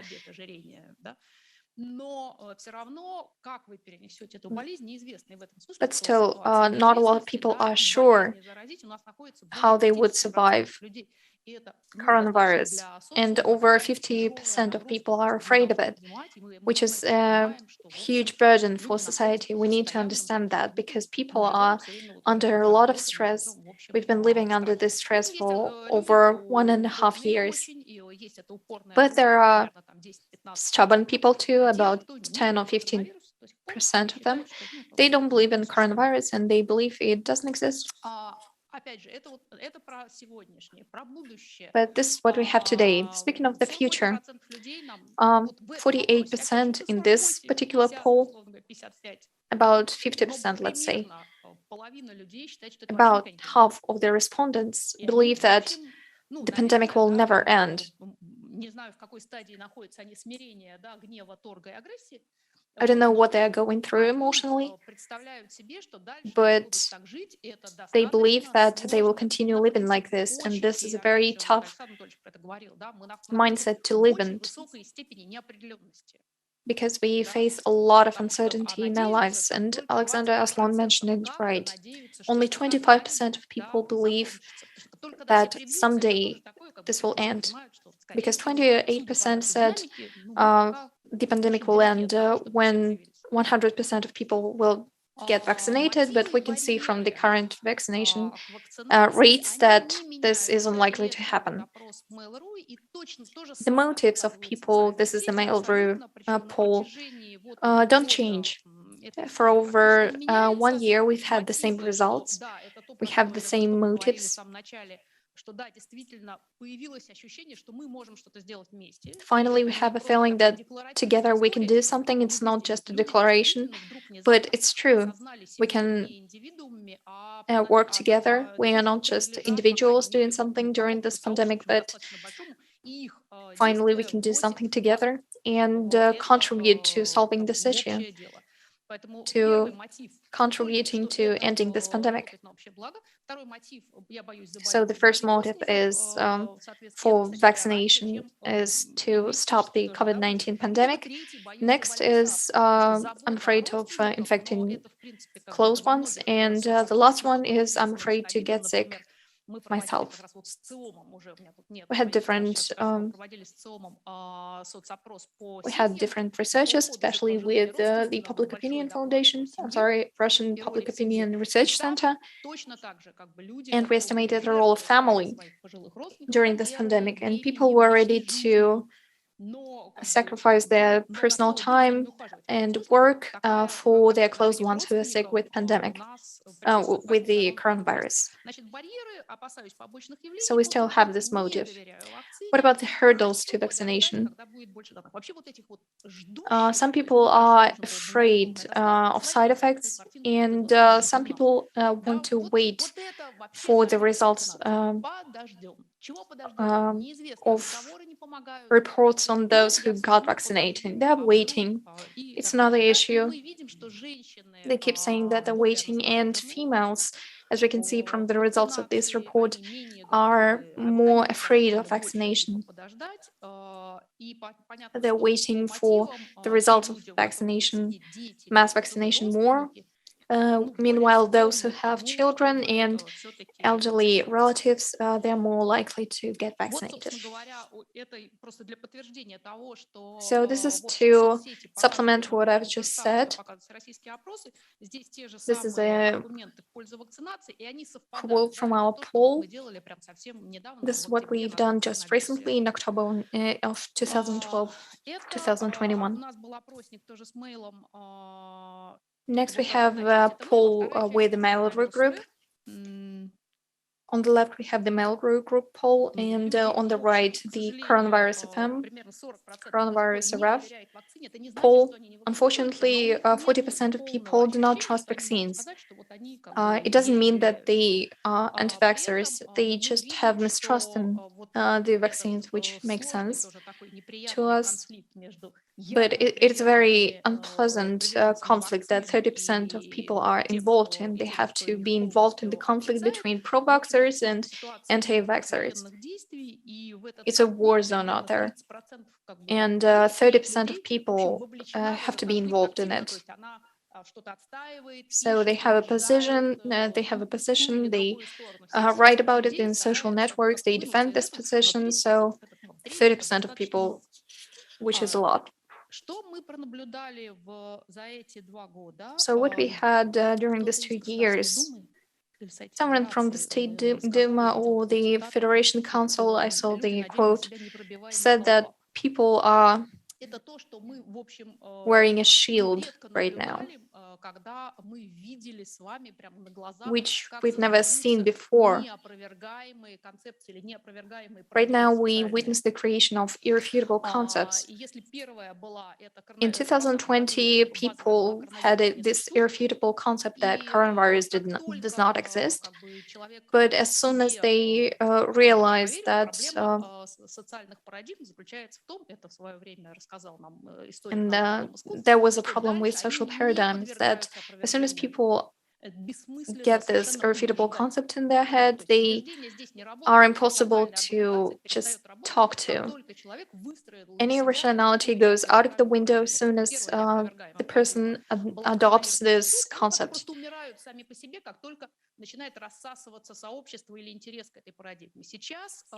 But still, not a lot of people are sure how they would survive coronavirus, and over 50% of people are afraid of it, which is a huge burden for society. We need to understand that, because people are under a lot of stress. We've been living under this stress for over 1.5 years. But there are stubborn people too, about 10 or 15% of them. They don't believe in coronavirus, and they believe it doesn't exist. But this is what we have today. Speaking of the future, 48% in this particular poll, about 50%, let's say, about half of the respondents believe that the pandemic will never end. I don't know what they're going through emotionally, but they believe that they will continue living like this, and this is a very tough mindset to live in, because we face a lot of uncertainty in our lives, and Alexander Aslan mentioned it right. Only 25% of people believe that someday this will end, because 28% said the pandemic will end when 100% of people will get vaccinated, but we can see from the current vaccination rates that this is unlikely to happen. The motives of people, this is the Mail.ru poll, don't change. For over 1 year, we've had the same results. We have the same motives. Finally, we have a feeling that together we can do something. It's not just a declaration, but it's true. We can work together. We are not just individuals doing something during this pandemic, but finally we can do something together and contribute to solving this issue, to contributing to ending this pandemic. So the first motive is for vaccination is to stop the COVID-19 pandemic. Next is I'm afraid of infecting close ones. And the last one is I'm afraid to get sick myself. We had different researches, especially with the Public Opinion Foundation. Russian Public Opinion Research Center. And we estimated the role of family during this pandemic, and people were ready to sacrifice their personal time and work for their close ones who are sick with with the coronavirus. So we still have this motive. What about the hurdles to vaccination? Some people are afraid of side effects, and some people want to wait for the results of reports on those who got vaccinated. They're waiting. It's another issue. They keep saying that they're waiting, and females, as we can see from the results of this report, are more afraid of vaccination. They're waiting for the results of vaccination, mass vaccination more. Meanwhile, those who have children and elderly relatives, they're more likely to get vaccinated. So this is to supplement what I've just said. This is a quote from our poll. This is what we've done just recently in October of 2021. Next, we have a poll with the mail group. On the left, we have the mail group poll, and on the right, the Coronavirus FM, Coronavirus RF poll. Unfortunately, 40% of people do not trust vaccines. It doesn't mean that they are anti-vaxxers. They just have mistrust in the vaccines, which makes sense to us. But it's a very unpleasant conflict that 30% of people are involved in. They have to be involved in the conflict between pro-vaxxers and anti-vaxxers. It's a war zone out there. And 30% of people have to be involved in it. So they have a position, they write about it in social networks, they defend this position. So 30% of people, which is a lot. So what we had during these 2 years, someone from the State Duma or the Federation Council, I saw the quote, said that people are wearing a shield right now, which we've never seen before. Right now, we witness the creation of irrefutable concepts. In 2020, people had this irrefutable concept that coronavirus does not exist. But as soon as they realized that and there was a problem with social paradigms, that as soon as people get this irrefutable concept in their head, they are impossible to just talk to. Any rationality goes out of the window as soon as the person adopts this concept.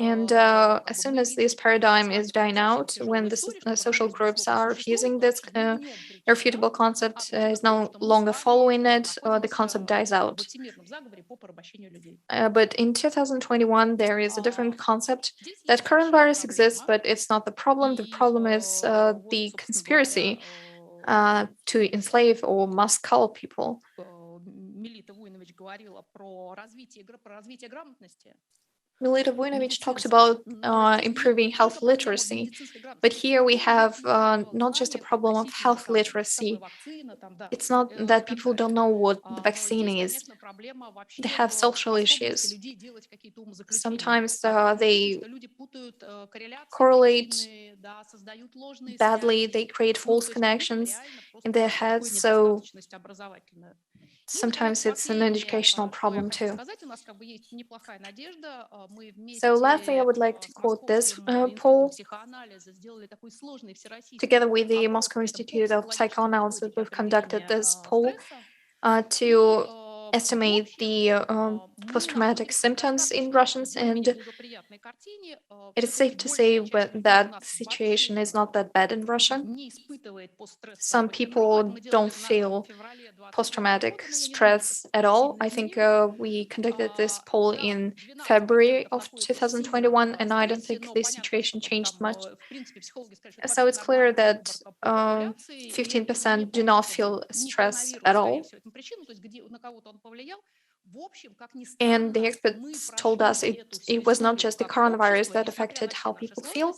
And as soon as this paradigm is dying out, when the social groups are refusing this irrefutable concept, is no longer following it, the concept dies out. But in 2021, there is a different concept that coronavirus exists, but it's not the problem. The problem is the conspiracy to enslave or mass cull people. Милита Войнович говорила про развитие грамотности. Milita Vujnovic talked about improving health literacy, but here we have not just a problem of health literacy. It's not that people don't know what the vaccine is. They have social issues. Sometimes they correlate badly, they create false connections in their heads, so sometimes it's an educational problem too. So lastly, I would like to quote this poll. Together with the Moscow Institute of Psychoanalysis, we've conducted this poll to estimate the post-traumatic symptoms in Russians, and it is safe to say that the situation is not that bad in Russia. Some people don't feel post-traumatic stress at all. I think we conducted this poll in February of 2021, and I don't think the situation changed much. So it's clear that 15% do not feel stress at all. And the experts told us it was not just the coronavirus that affected how people feel.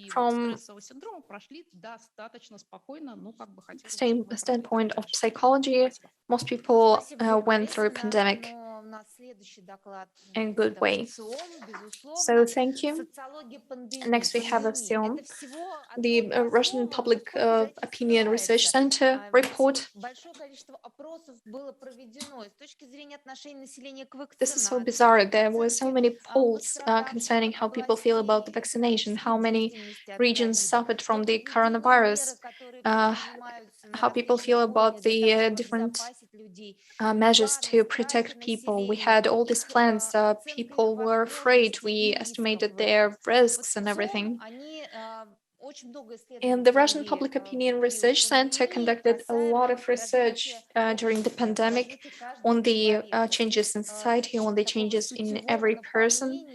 From the standpoint of psychology, most people went through a pandemic in a good way. So thank you. Next, we have Axiom, the Russian Public Opinion Research Center report. This is so bizarre. There were so many polls concerning how people feel about the vaccination, how many regions suffered from the coronavirus, how people feel about the different measures to protect people. We had all these plans. People were afraid. We estimated their risks and everything. And the Russian Public Opinion Research Center conducted a lot of research during the pandemic on the changes in society, on the changes in every person,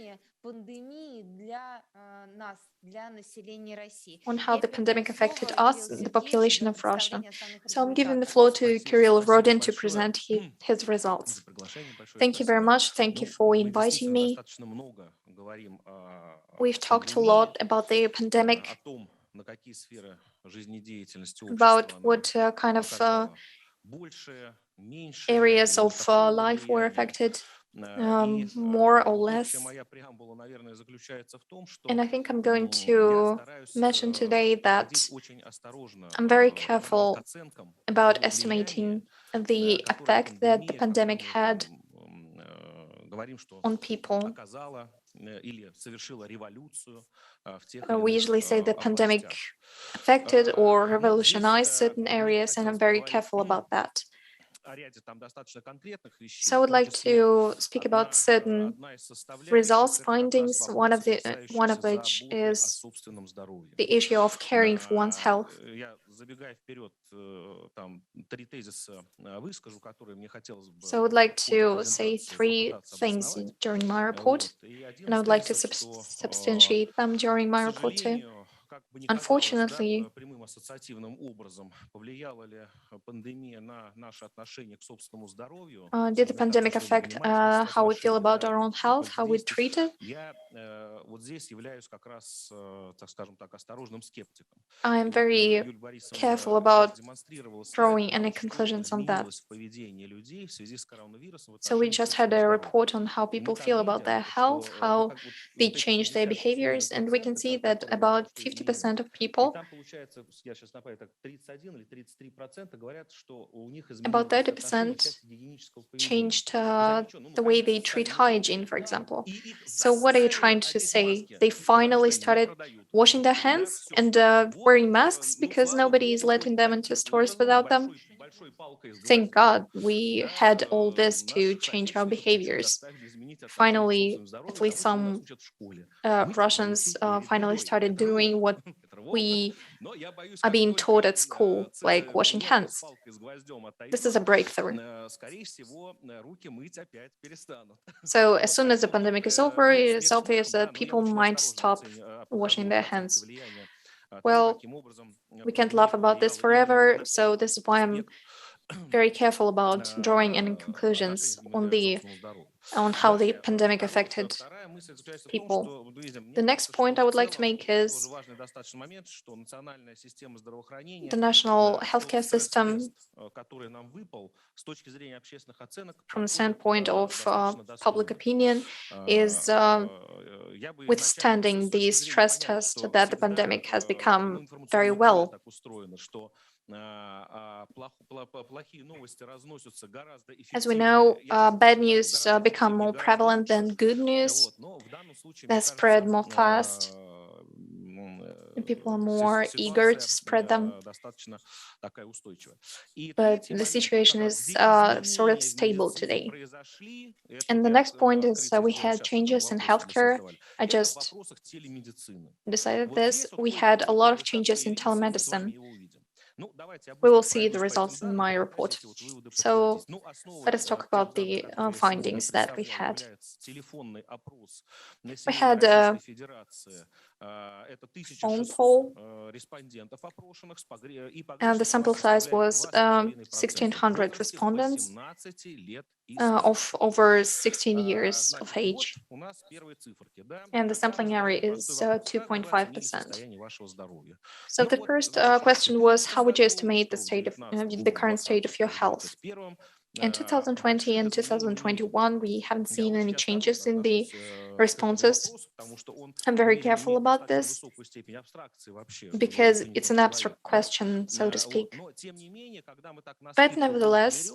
on how the pandemic affected us, the population of Russia. So I'm giving the floor to Kirill Rodin to present his results. Thank you very much. Thank you for inviting me. We've talked a lot about the pandemic, about what kind of areas of life were affected more or less. And I think I'm going to mention today that I'm very careful about estimating the effect that the pandemic had on people. We usually say the pandemic affected or revolutionized certain areas, and I'm very careful about that. So I would like to speak about certain results, findings, one of which is the issue of caring for one's health. So I would like to say three things during my report, and I would like to substantiate them during my report too. Unfortunately, did the pandemic affect how we feel about our own health, how we treat it? I am very careful about drawing any conclusions on that. So we just had a report on how people feel about their health, how they change their behaviors, and we can see that about 50% of people, about 30% changed the way they treat hygiene, for example. So what are you trying to say? They finally started washing their hands and wearing masks because nobody is letting them into stores without them? Thank God we had all this to change our behaviors. Finally, at least some Russians finally started doing what we are being taught at school, like washing hands. This is a breakthrough. So as soon as the pandemic is over, it is obvious that people might stop washing their hands. Well, we can't laugh about this forever, so this is why I'm very careful about drawing any conclusions on how the pandemic affected people. The next point I would like to make is the national healthcare system, from the standpoint of public opinion, is withstanding the stress test that the pandemic has become very well. As we know, bad news become more prevalent than good news. They spread more fast, and people are more eager to spread them. But the situation is sort of stable today. And the next point is we had changes in healthcare. I just decided this. We had a lot of changes in telemedicine. We will see the results in my report. So let us talk about the findings that we had. We had a phone poll, and the sample size was 1,600 respondents of over 16 years of age. And the sampling area is 2.5%. So the first question was, how would you estimate the current state of your health? In 2020 and 2021, we haven't seen any changes in the responses. I'm very careful about this because it's an abstract question, so to speak. But nevertheless,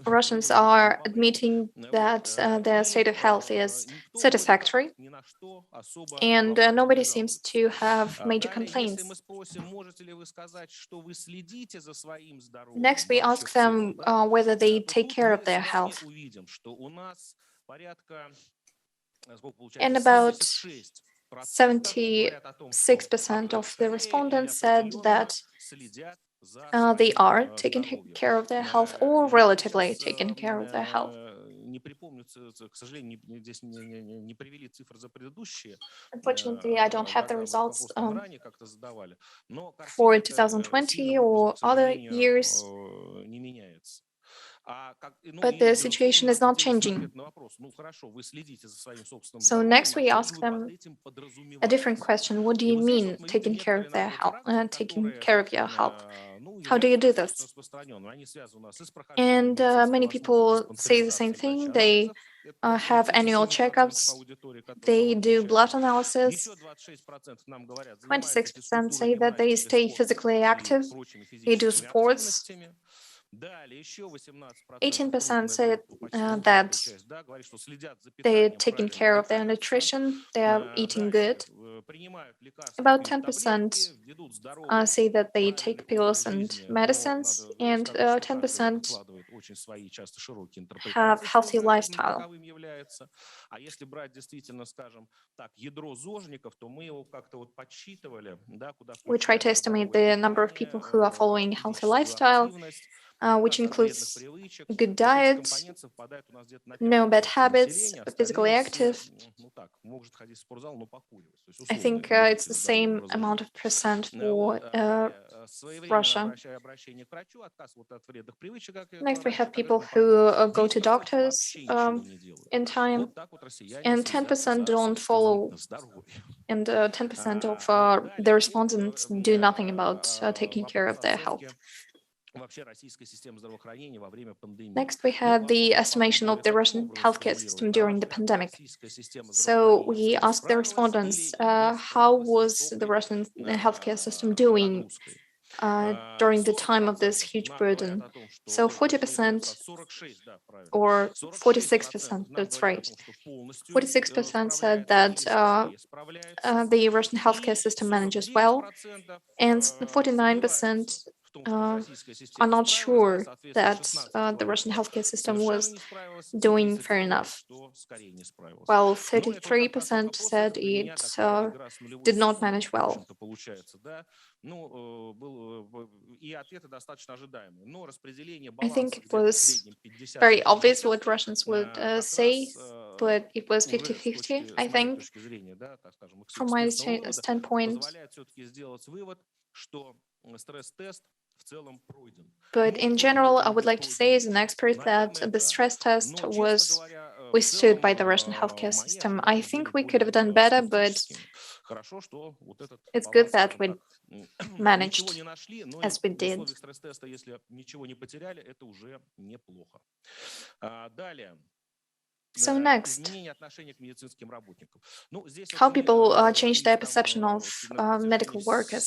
Russians are admitting that their state of health is satisfactory, and nobody seems to have major complaints. Next, we ask them whether they take care of their health. And about 76% of the respondents said that they are taking care of their health or relatively taking care of their health. Unfortunately, I don't have the results for 2020 or other years, but the situation is not changing. So next we ask them a different question. What do you mean taking care of their health, taking care of your health? How do you do this? And many people say the same thing. They have annual checkups. They do blood analysis. 26% say that they stay physically active. They do sports. 18% said that they're taking care of their nutrition, they're eating good. About 10% say that they take pills and medicines, and 10% have healthy lifestyle. We try to estimate the number of people who are following healthy lifestyle, which includes good diet, no bad habits, physically active. I think it's the same amount of percent for Russia. Next, we have people who go to doctors in time, and 10% don't follow, and 10% of the respondents do nothing about taking care of their health. Next, we had the estimation of the Russian healthcare system during the pandemic. So we asked the respondents, how was the Russian healthcare system doing during the time of this huge burden? So 40% or 46%, that's right. 46% said that the Russian healthcare system manages well, and 49% are not sure that the Russian healthcare system was doing fair enough, while 33% said it did not manage well. I think it was very obvious what Russians would say. but it was 50-50, I think, from my standpoint. But in general, I would like to say as an expert that the stress test was withstood by the Russian healthcare system. I think we could have done better, but it's good that we managed as we did. So next, how people change their perception of medical workers.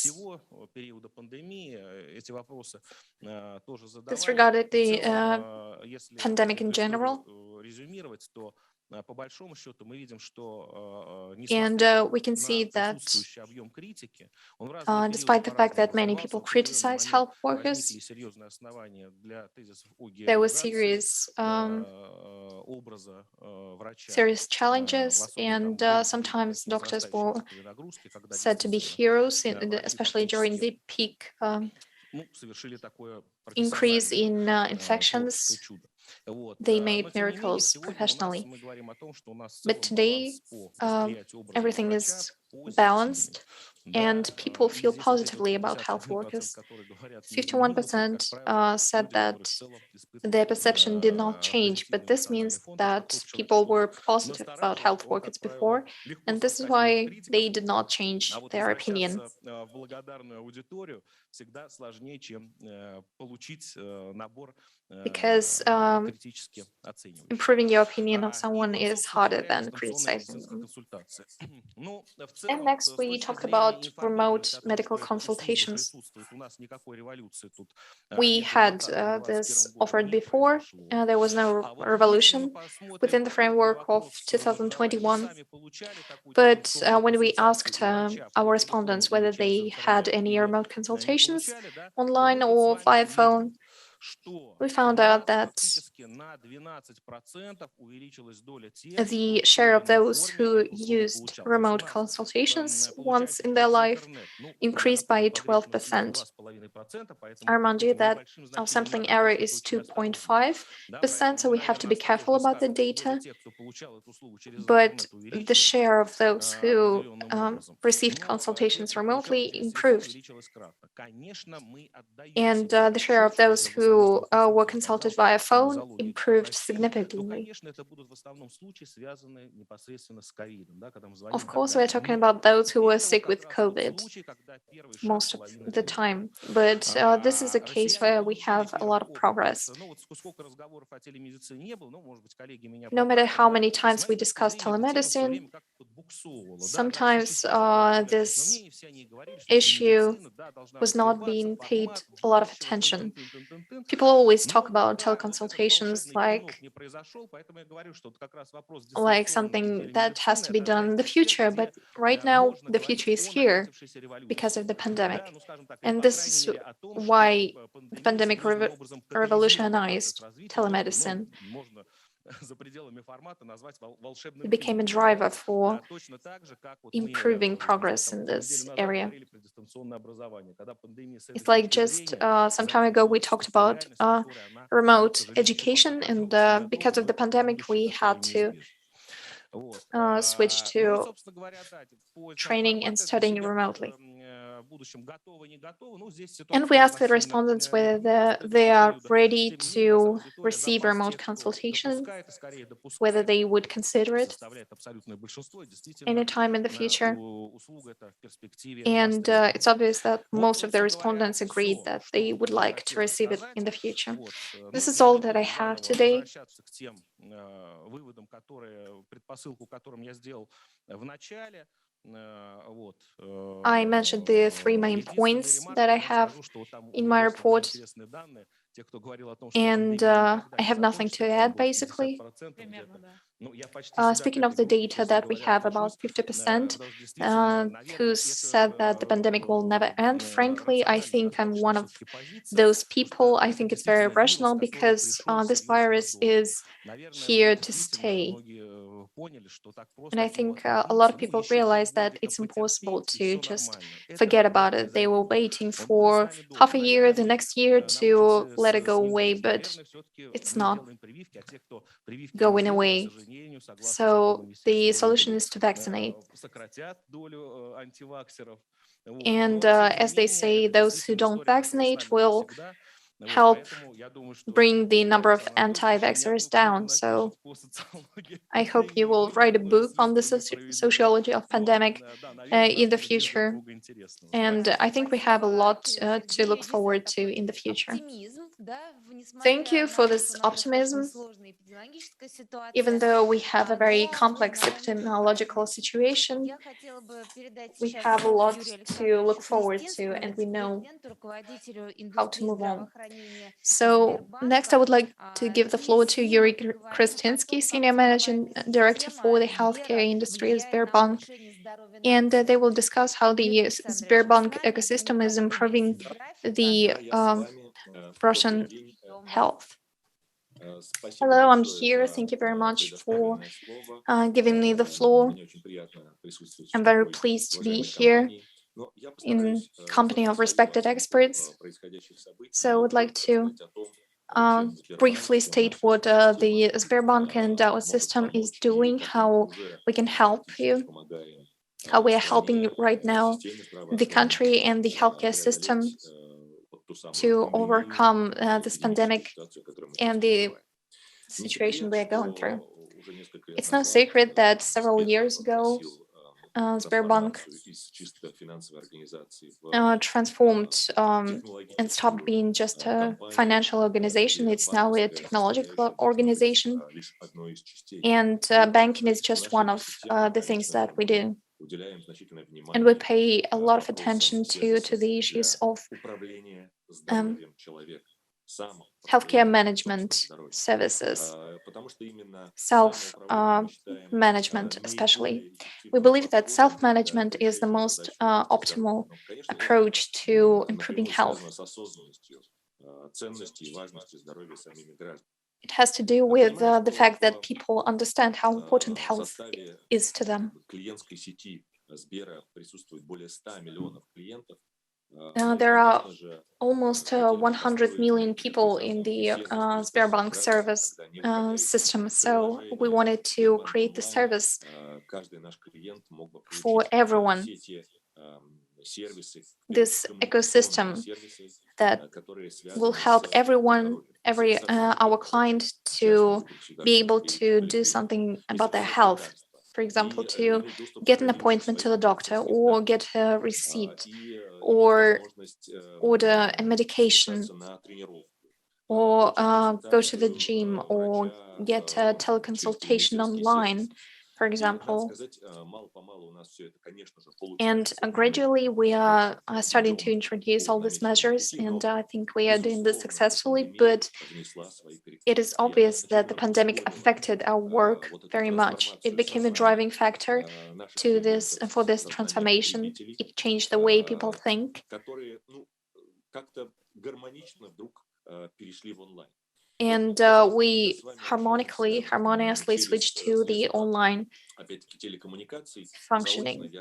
This regarded the pandemic in general. And we can see that despite the fact that many people criticize health workers, there were serious challenges, and sometimes doctors were said to be heroes, especially during the peak increase in infections. They made miracles professionally. But today, everything is balanced and people feel positively about health workers. 51% said that their perception did not change, but this means that people were positive about health workers before, and this is why they did not change their opinion. Because improving your opinion of someone is harder than criticizing them. And next, we talked about remote medical consultations. We had this offered before. There was no revolution within the framework of 2021. But when we asked our respondents whether they had any remote consultations online or via phone, we found out that the share of those who used remote consultations once in their life increased by 12%. I remind you that our sampling error is 2.5%, so we have to be careful about the data. But the share of those who received consultations remotely improved. And the share of those who were consulted via phone improved significantly. Of course, we're talking about those who were sick with COVID most of the time, but this is a case where we have a lot of progress. No matter how many times we discuss telemedicine, sometimes this issue was not being paid a lot of attention. People always talk about teleconsultations like something that has to be done in the future, but right now the future is here because of the pandemic. And this is why the pandemic revolutionized telemedicine. It became a driver for improving progress in this area. It's like just some time ago we talked about remote education, and because of the pandemic we had to switch to training and studying remotely. And we asked the respondents whether they are ready to receive remote consultation, whether they would consider it anytime in the future. And it's obvious that most of the respondents agreed that they would like to receive it in the future. This is all that I have today. I mentioned the three main points that I have in my report, and I have nothing to add, basically. Speaking of the data that we have, about 50% who said that the pandemic will never end, frankly, I think I'm one of those people. I think it's very rational because this virus is here to stay. And I think a lot of people realize that it's impossible to just forget about it. They were waiting for half a year, the next year to let it go away, but it's not going away So the solution is to vaccinate. And as they say, those who don't vaccinate will help bring the number of anti-vaxxers down. So I hope you will write a book on the sociology of pandemic in the future. And I think we have a lot to look forward to in the future. Thank you for this optimism. Even though we have a very complex epidemiological situation, we have a lot to look forward to, and we know how to move on. So next, I would like to give the floor to Yuri Kristinsky, Senior Managing Director for the healthcare industry at Sberbank, and they will discuss how the Sberbank ecosystem is improving the Russian health. Hello, I'm here. Thank you very much for giving me the floor. I'm very pleased to be here in company of respected experts. So I would like to briefly state what the Sberbank and our system is doing, how we can help you, how we are helping right now the country and the healthcare system to overcome this pandemic and the situation we are going through. It's no secret that several years ago, Sberbank transformed and stopped being just a financial organization. It's now a technological organization, and banking is just one of the things that we do. And we pay a lot of attention to the issues of healthcare management services, self-management especially. We believe that self-management is the most optimal approach to improving health. It has to do with the fact that people understand how important health is to them. There are almost 100 million people in the Sberbank service system, so we wanted to create the service for everyone. This ecosystem that will help everyone, our client, to be able to do something about their health. For example, to get an appointment to the doctor, or get a receipt, or order a medication, or go to the gym, or get a teleconsultation online, for example. And gradually we are starting to introduce all these measures, and I think we are doing this successfully, but it is obvious that the pandemic affected our work very much. It became a driving factor for this transformation. It changed the way people think. And we harmoniously switched to the online functioning.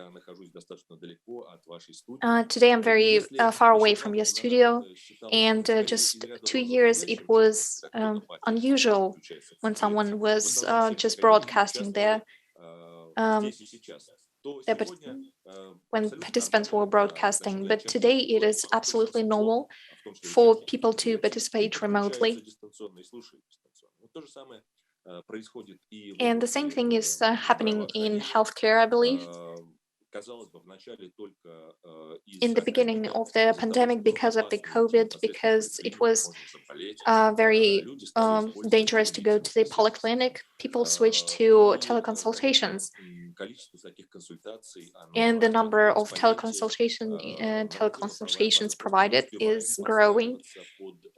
Today I'm very far away from your studio, and just 2 years it was unusual when someone was just broadcasting when participants were broadcasting. But today it is absolutely normal for people to participate remotely. And the same thing is happening in healthcare, I believe. In the beginning of the pandemic, because of the COVID, because it was very dangerous to go to the polyclinic, people switched to teleconsultations. And the number of teleconsultations provided is growing.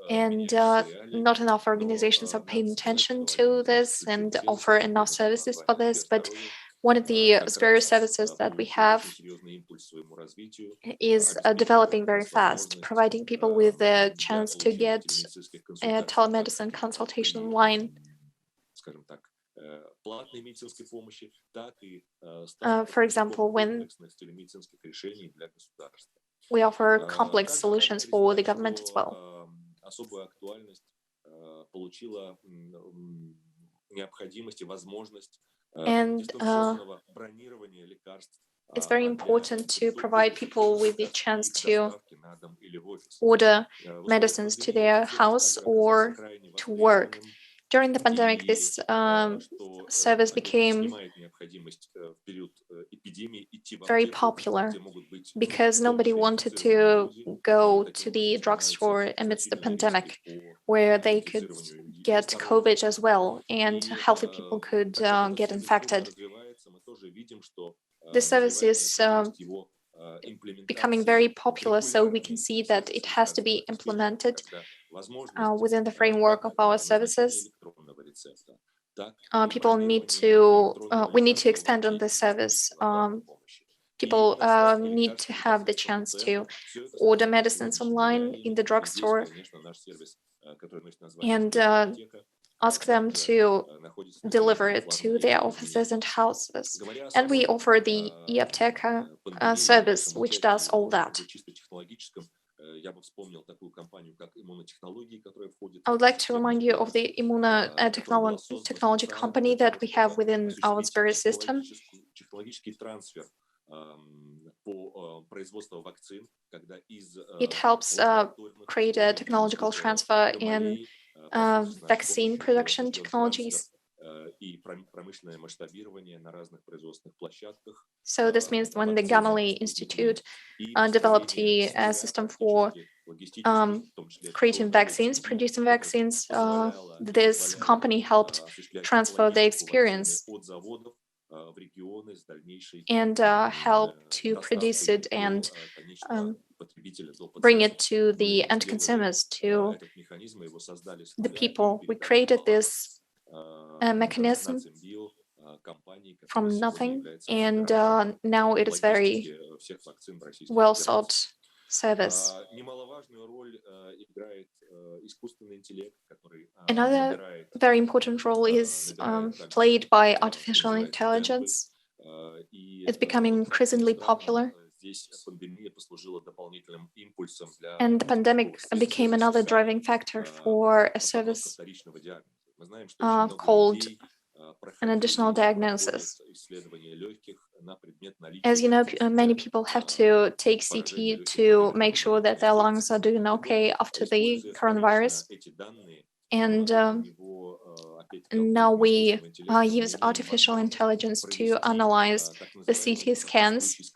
And not enough organizations are paying attention to this and offer enough services for this. But one of the various services that we have is developing very fast, providing people with a chance to get a telemedicine consultation online. For example, when we offer complex solutions for the government as well. And it's very important to provide people with the chance to order medicines to their house or to work. During the pandemic, this service became very popular because nobody wanted to go to the drugstore amidst the pandemic, where they could get COVID as well, and healthy people could get infected. This service is becoming very popular, so we can see that it has to be implemented within the framework of our services. People need to, we need to expand on this service. People need to have the chance to order medicines online in the drugstore and ask them to deliver it to their offices and houses. And we offer the e-Apteka service, which does all that. I would like to remind you of the immunotechnology company that we have within our Sberry system. It helps create a technological transfer in vaccine production technologies. So this means when the Gamaleya Institute developed a system for creating vaccines, producing vaccines, this company helped transfer the experience and help to produce it and bring it to the end consumers, to the people. We created this mechanism from nothing, and now it is very well sought service. Another very important role is played by artificial intelligence. It's becoming increasingly popular. And the pandemic became another driving factor for a service called an additional diagnosis. As you know, many people have to take CT to make sure that their lungs are doing okay after the coronavirus. And now we use artificial intelligence to analyze the CT scans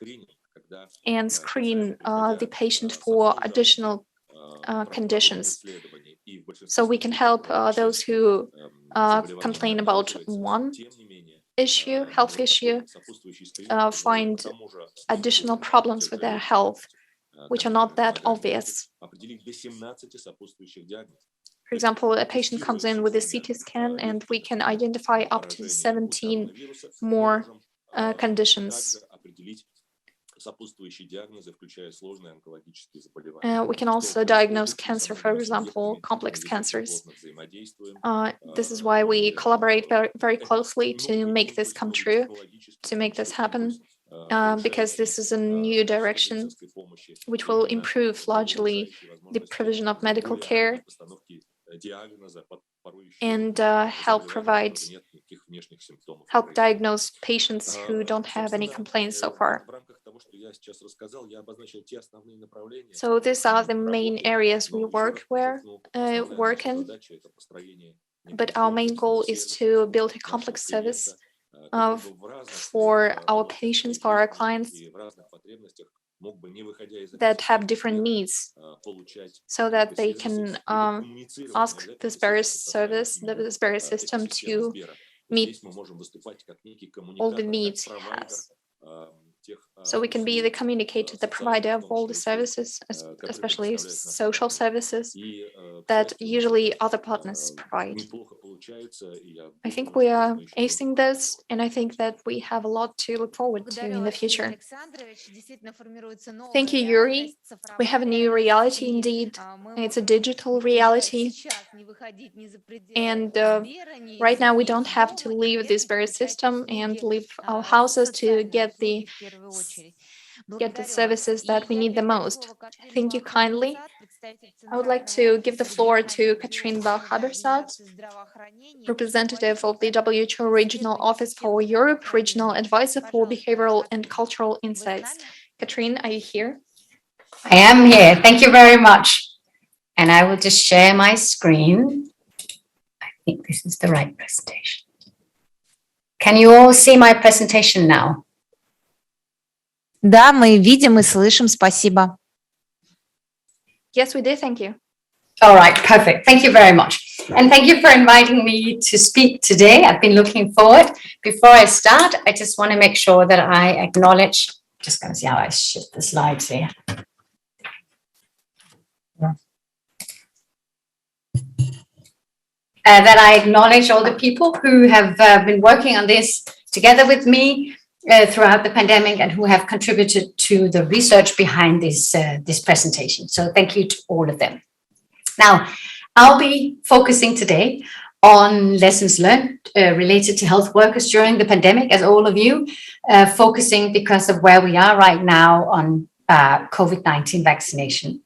and screen the patient for additional conditions. So we can help those who complain about one issue, health issue, find additional problems with their health, which are not that obvious. For example, a patient comes in with a CT scan and we can identify up to 17 more conditions. We can also diagnose cancer, for example, complex cancers. This is why we collaborate very, very closely to make this come true, to make this happen, because this is a new direction which will improve largely the provision of medical care and help diagnose patients who don't have any complaints so far. So these are the main areas we work in. But our main goal is to build a complex service for our patients, for our clients that have different needs, so that they can ask the Sberry service, the Sberry system, to meet all the needs he has. So we can be the communicator, the provider of all the services, especially social services that usually other partners provide. I think we are acing this, and I think that we have a lot to look forward to in the future. Thank you, Yuri. We have a new reality indeed. It's a digital reality. And right now we don't have to leave this very system and leave our houses to get the services that we need the most. Thank you kindly. I would like to give the floor to Katrin Bach-Habersat, representative of the WHO Regional Office for Europe, Regional Advisor for Behavioral and Cultural Insights. Katrin, are you here? I am here. Thank you very much. And I will just share my screen. I think this is the right presentation. Can you all see my presentation now? Да, мы видим и слышим, спасибо. Yes, we did. Thank you. All right, perfect. Thank you very much. And thank you for inviting me to speak today. I've been looking forward. Before I start, I just want to make sure that I acknowledge, just going to see how I shift the slides here. That I acknowledge all the people who have been working on this together with me throughout the pandemic and who have contributed to the research behind this presentation. So thank you to all of them. Now, I'll be focusing today on lessons learned related to health workers during the pandemic, as all of you, focusing because of where we are right now on COVID-19 vaccination.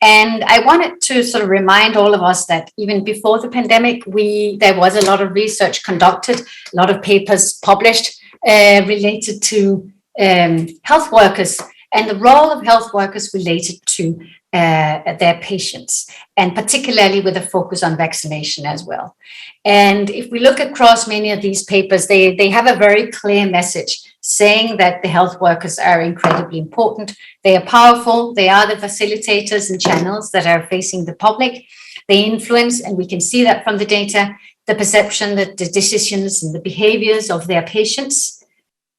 And I wanted to sort of remind all of us that even before the pandemic, there was a lot of research conducted, a lot of papers published related to health workers and the role of health workers related to their patients, and particularly with a focus on vaccination as well. And if we look across many of these papers, they have a very clear message saying that the health workers are incredibly important. They are powerful. They are the facilitators and channels that are facing the public. They influence, and we can see that from the data, the perception that the decisions and the behaviors of their patients,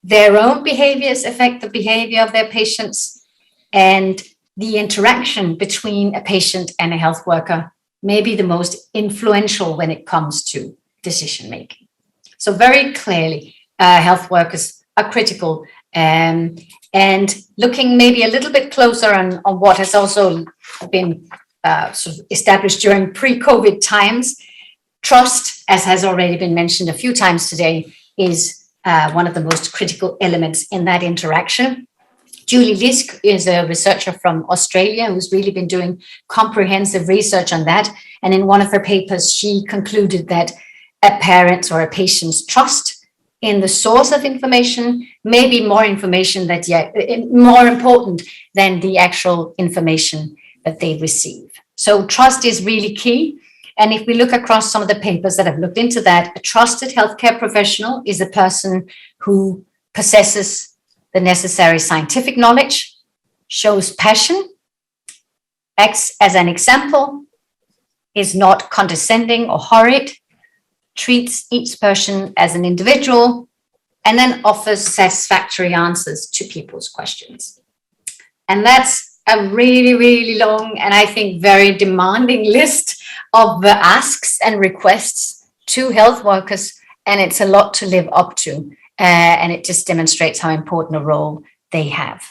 their own behaviors affect the behavior of their patients, and the interaction between a patient and a health worker may be the most influential when it comes to decision making. So very clearly, health workers are critical, and looking maybe a little bit closer on what has also been sort of established during pre-COVID times. Trust, as has already been mentioned a few times today, is one of the most critical elements in that interaction. Julie Lisk is a researcher from Australia who's really been doing comprehensive research on that. And in one of her papers, she concluded that a parent's or a patient's trust in the source of information may be more important than the actual information that they receive. So trust is really key. And if we look across some of the papers that have looked into that, a trusted healthcare professional is a person who possesses the necessary scientific knowledge, shows passion, acts as an example, is not condescending or horrid, treats each person as an individual, and then offers satisfactory answers to people's questions. And that's a really, really long and I think very demanding list of asks and requests to health workers, and it's a lot to live up to. And it just demonstrates how important a role they have.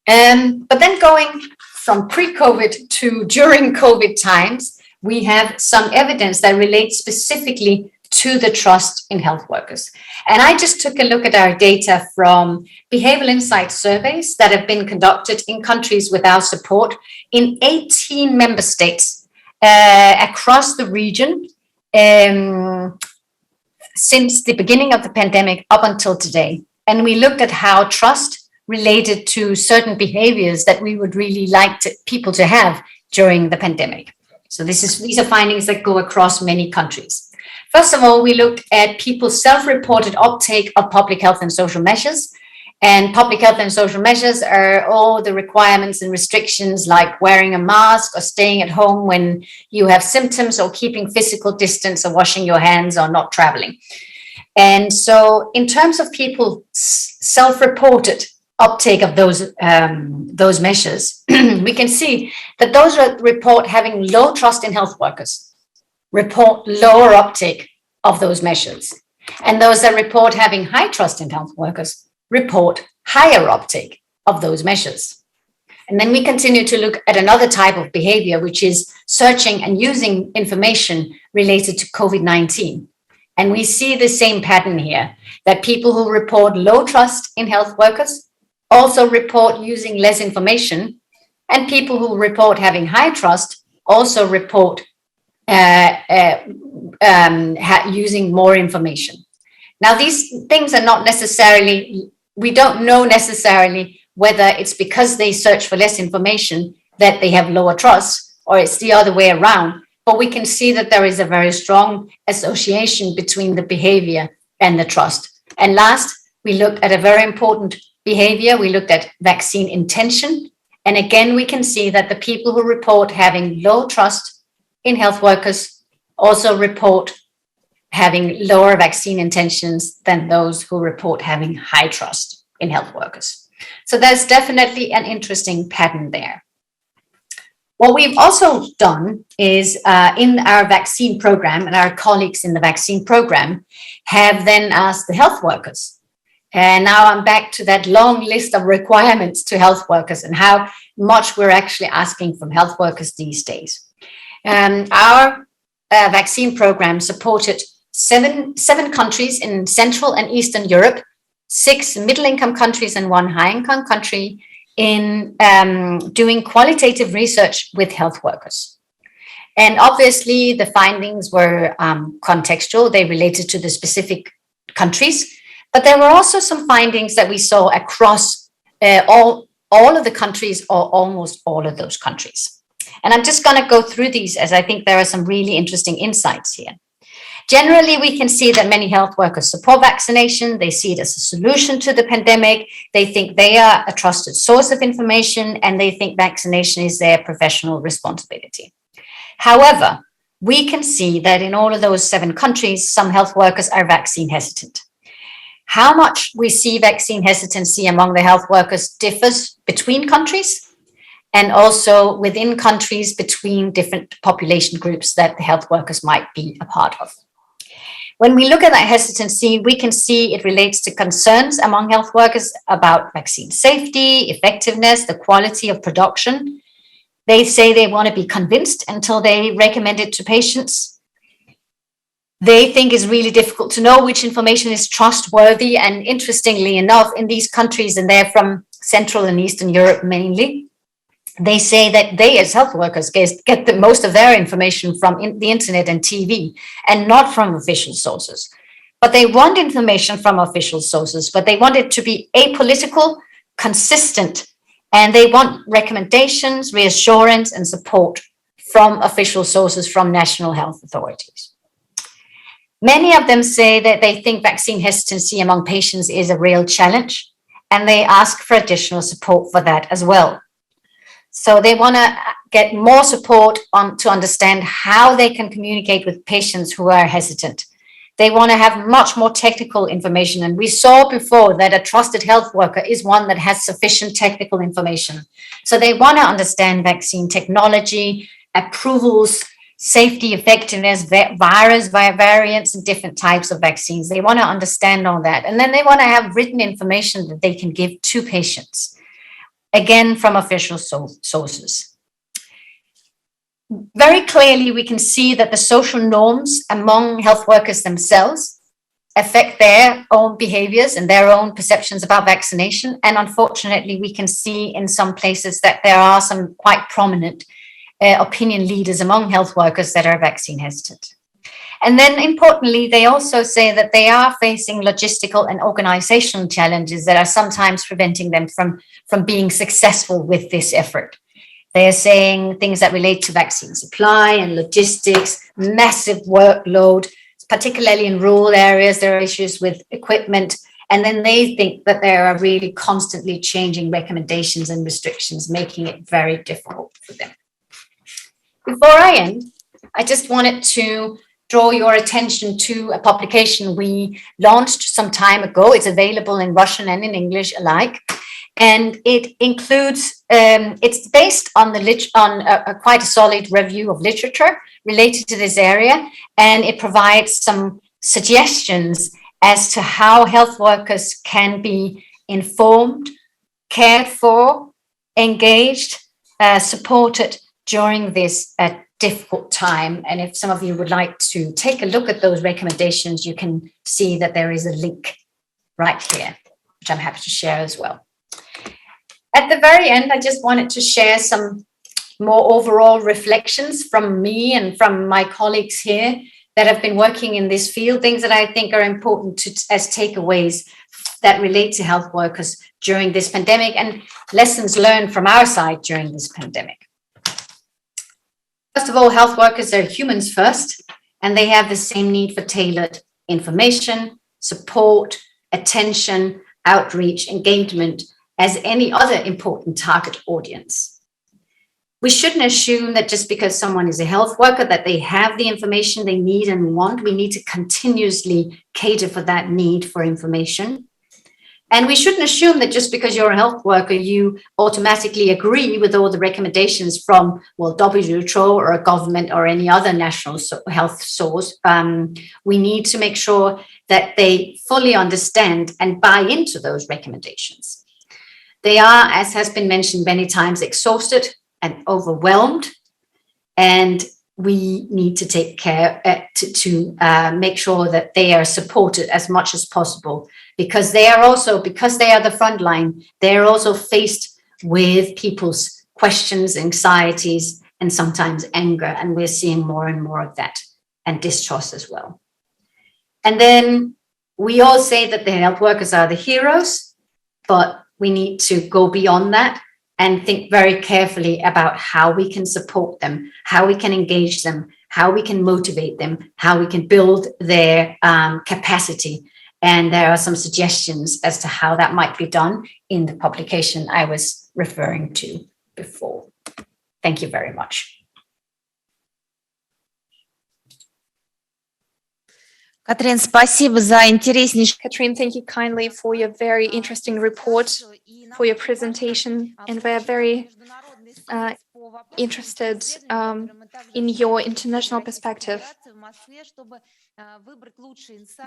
But then going from pre-COVID to during COVID times, we have some evidence that relates specifically to the trust in health workers. And I just took a look at our data from behavioral insight surveys that have been conducted in countries with our support in 18 member states across the region since the beginning of the pandemic up until today. And we looked at how trust related to certain behaviors that we would really like people to have during the pandemic. So these are findings that go across many countries. First of all, we looked at people's self-reported uptake of public health and social measures. And public health and social measures are all the requirements and restrictions like wearing a mask or staying at home when you have symptoms, or keeping physical distance, or washing your hands, or not traveling. And so in terms of people's self-reported uptake of those measures, we can see that those that report having low trust in health workers report lower uptake of those measures. And those that report having high trust in health workers report higher uptake of those measures. And then we continue to look at another type of behavior, which is searching and using information related to COVID-19. And we see the same pattern here, that people who report low trust in health workers also report using less information And people who report having high trust also report using more information. Now, these things are not necessarily, we don't know necessarily whether it's because they search for less information that they have lower trust, or it's the other way around. But we can see that there is a very strong association between the behavior and the trust. And last, we looked at a very important behavior. We looked at vaccine intention. And again, we can see that the people who report having low trust in health workers also report having lower vaccine intentions than those who report having high trust in health workers. So there's definitely an interesting pattern there. What we've also done is in our vaccine program, and our colleagues in the vaccine program have then asked the health workers. And now I'm back to that long list of requirements to health workers and how much we're actually asking from health workers these days. Our vaccine program supported seven countries in Central and Eastern Europe, 6 middle-income countries and 1 high-income country, in doing qualitative research with health workers. And obviously the findings were contextual, they related to the specific countries, but there were also some findings that we saw across all of the countries, or almost all of those countries. And I'm just going to go through these, as I think there are some really interesting insights here. Generally, we can see that many health workers support vaccination. They see it as a solution to the pandemic. They think they are a trusted source of information, and they think vaccination is their professional responsibility. However, we can see that in all of those 7 countries, some health workers are vaccine hesitant. How much we see vaccine hesitancy among the health workers differs between countries, and also within countries between different population groups that the health workers might be a part of. When we look at that hesitancy, we can see it relates to concerns among health workers about vaccine safety, effectiveness, the quality of production. They say they want to be convinced until they recommend it to patients. They think it's really difficult to know which information is trustworthy. And interestingly enough, in these countries, and they're from Central and Eastern Europe mainly, they say that they as health workers get the most of their information from the internet and TV, and not from official sources. But they want information from official sources, but they want it to be apolitical, consistent, and they want recommendations, reassurance, and support from official sources, from national health authorities. Many of them say that they think vaccine hesitancy among patients is a real challenge, and they ask for additional support for that as well. So they want to get more support to understand how they can communicate with patients who are hesitant. They want to have much more technical information. And we saw before that a trusted health worker is one that has sufficient technical information. So they want to understand vaccine technology, approvals, safety, effectiveness, virus variants, and different types of vaccines. They want to understand all that. And then they want to have written information that they can give to patients. Again, from official sources. Very clearly, we can see that the social norms among health workers themselves affect their own behaviors and their own perceptions about vaccination. And unfortunately, we can see in some places that there are some quite prominent opinion leaders among health workers that are vaccine hesitant. And then importantly, they also say that they are facing logistical and organizational challenges that are sometimes preventing them from being successful with this effort. They are saying things that relate to vaccine supply and logistics, massive workload, particularly in rural areas. There are issues with equipment. And then they think that there are really constantly changing recommendations and restrictions, making it very difficult for them. Before I end, I just wanted to draw your attention to a publication we launched some time ago. It's available in Russian and in English alike. And it includes, it's based on quite a solid review of literature related to this area. And it provides some suggestions as to how health workers can be informed, cared for, engaged, supported during this difficult time. And if some of you would like to take a look at those recommendations, you can see that there is a link right here, which I'm happy to share as well. At the very end, I just wanted to share some more overall reflections from me and from my colleagues here that have been working in this field, things that I think are important as takeaways that relate to health workers during this pandemic and lessons learned from our side during this pandemic. First of all, health workers are humans first, and they have the same need for tailored information, support, attention, outreach, engagement as any other important target audience. We shouldn't assume that just because someone is a health worker that they have the information they need and want. We need to continuously cater for that need for information. And we shouldn't assume that just because you're a health worker, you automatically agree with all the recommendations from, well, WHO or a government or any other national health source. We need to make sure that they fully understand and buy into those recommendations. They are, as has been mentioned many times, exhausted and overwhelmed, and we need to take care to make sure that they are supported as much as possible, because they are the front line. They're also faced with people's questions, anxieties, and sometimes anger, and we're seeing more and more of that, and distrust as well. And then we all say that the health workers are the heroes, but we need to go beyond that and think very carefully about how we can support them, how we can engage them, how we can motivate them, how we can build their capacity. And there are some suggestions as to how that might be done in the publication I was referring to before. Thank you very much. Катрин, спасибо за интереснейший. Katrine, thank you kindly for your very interesting report, for your presentation, and we are very interested in your international perspective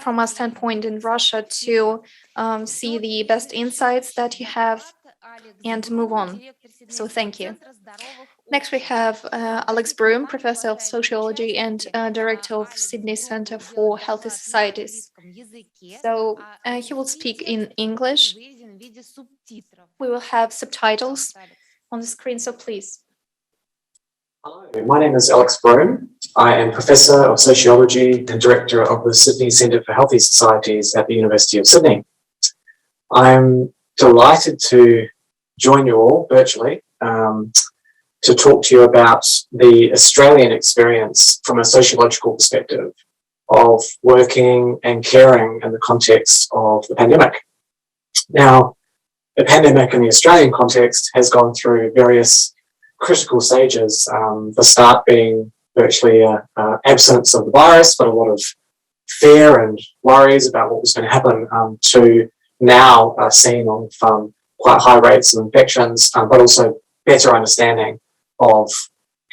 from our standpoint in Russia to see the best insights that you have and move on. So thank you. Next, we have Alex Broom, Professor of Sociology and Director of Sydney Centre for Healthy Societies. So he will speak in English. We will have subtitles on the screen, so please. Hello, my name is Alex Broom. I am Professor of Sociology and Director of the Sydney Centre for Healthy Societies at the University of Sydney. I'm delighted to join you all virtually to talk to you about the Australian experience from a sociological perspective of working and caring in the context of the pandemic. Now, the pandemic in the Australian context has gone through various critical stages, the start being virtually an absence of the virus, but a lot of fear and worries about what was going to happen, to now seeing of quite high rates of infections, but also better understanding of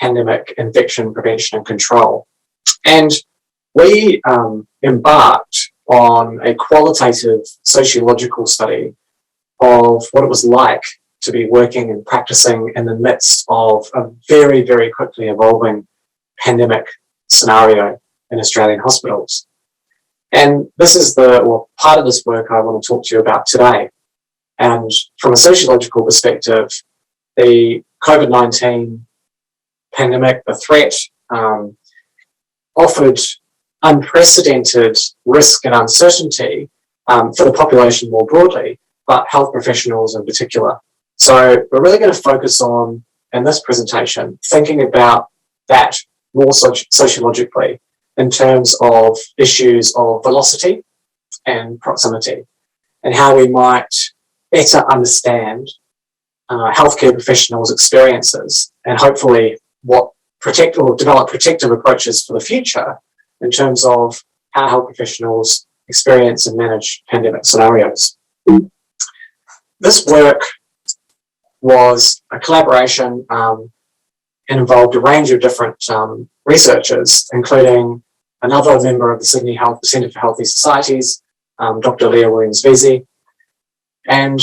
pandemic infection prevention and control. And we embarked on a qualitative sociological study of what it was like to be working and practicing in the midst of a very, very quickly evolving pandemic scenario in Australian hospitals. And this is part of this work I want to talk to you about today. And from a sociological perspective, the COVID-19 pandemic, the threat, offered unprecedented risk and uncertainty for the population more broadly, but health professionals in particular. So we're really going to focus on, in this presentation, thinking about that more sociologically in terms of issues of velocity and proximity, and how we might better understand healthcare professionals' experiences, and hopefully develop protective approaches for the future in terms of how health professionals experience and manage pandemic scenarios. This work was a collaboration and involved a range of different researchers, including another member of the Sydney Centre for Healthy Societies, Dr. Leah Williams-Vesey. And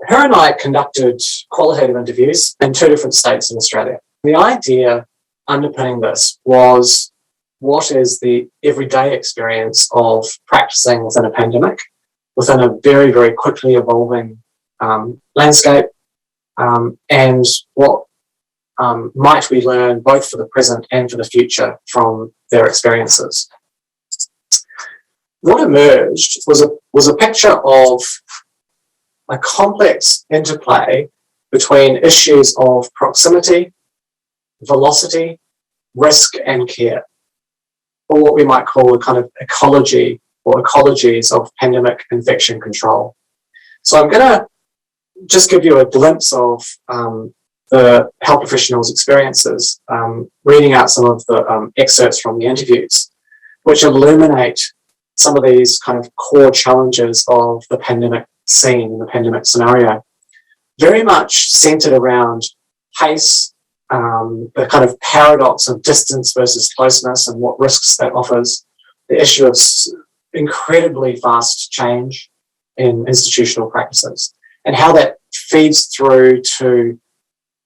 her and I conducted qualitative interviews in 2 different states in Australia. The idea underpinning this was, what is the everyday experience of practicing within a pandemic, within a very, very quickly evolving landscape, and what might we learn both for the present and for the future from their experiences. What emerged was a picture of a complex interplay between issues of proximity, velocity, risk, and care, or what we might call a kind of ecology or ecologies of pandemic infection control. So I'm going to just give you a glimpse of the health professionals' experiences, reading out some of the excerpts from the interviews, which illuminate some of these kind of core challenges of the pandemic scene, the pandemic scenario, very much centered around pace, the kind of paradox of distance versus closeness and what risks that offers, the issue of incredibly fast change in institutional practices, and how that feeds through to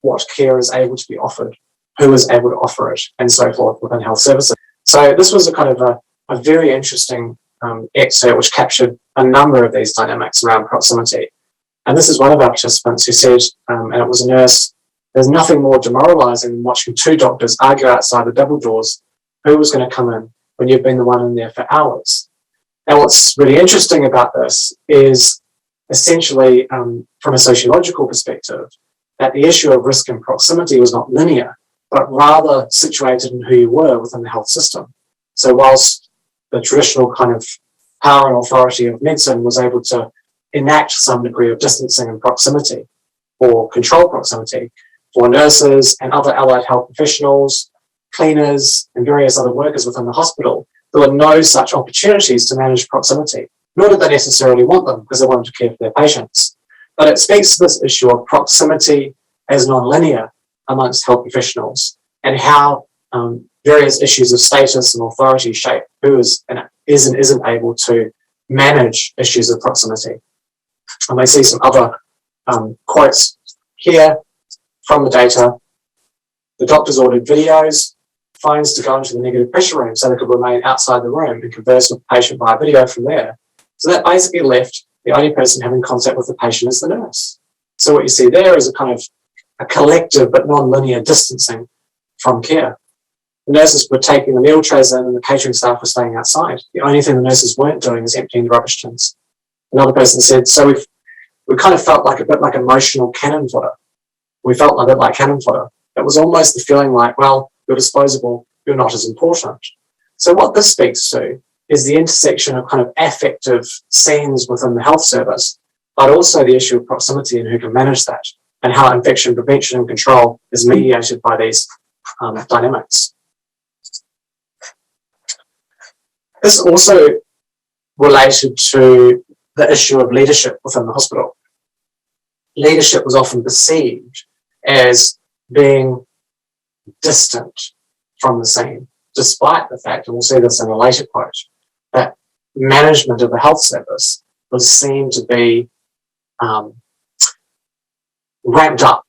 what care is able to be offered, who is able to offer it, and so forth within health services. So this was a kind of a very interesting excerpt which captured a number of these dynamics around proximity. And this is one of our participants who said, and it was a nurse, there's nothing more demoralising than watching two doctors argue outside the double doors who was going to come in when you've been the one in there for hours. Now, what's really interesting about this is essentially, from a sociological perspective, that the issue of risk and proximity was not linear, but rather situated in who you were within the health system. So whilst the traditional kind of power and authority of medicine was able to enact some degree of distancing and proximity or control proximity for nurses and other allied health professionals, cleaners, and various other workers within the hospital, there were no such opportunities to manage proximity, nor did they necessarily want them because they wanted to care for their patients. But it speaks to this issue of proximity as non-linear amongst health professionals and how various issues of status and authority shape who is and isn't able to manage issues of proximity. And we see some other quotes here from the data. The doctors ordered videos, phones to go into the negative pressure room so they could remain outside the room and converse with the patient via video from there. So that basically left the only person having contact with the patient is the nurse. So what you see there is a kind of a collective but non-linear distancing from care. The nurses were taking the meal trays in and the catering staff were staying outside. The only thing the nurses weren't doing is emptying the rubbish tins. Another person said, so we kind of felt like a bit like emotional cannon fodder. We felt a bit like cannon fodder. It was almost the feeling like, well, you're disposable, you're not as important. So what this speaks to is the intersection of kind of affective scenes within the health service, but also the issue of proximity and who can manage that, and how infection prevention and control is mediated by these dynamics. This also related to the issue of leadership within the hospital. Leadership was often perceived as being distant from the scene, despite the fact, and we'll see this in a later quote, that management of the health service was seen to be ramped up,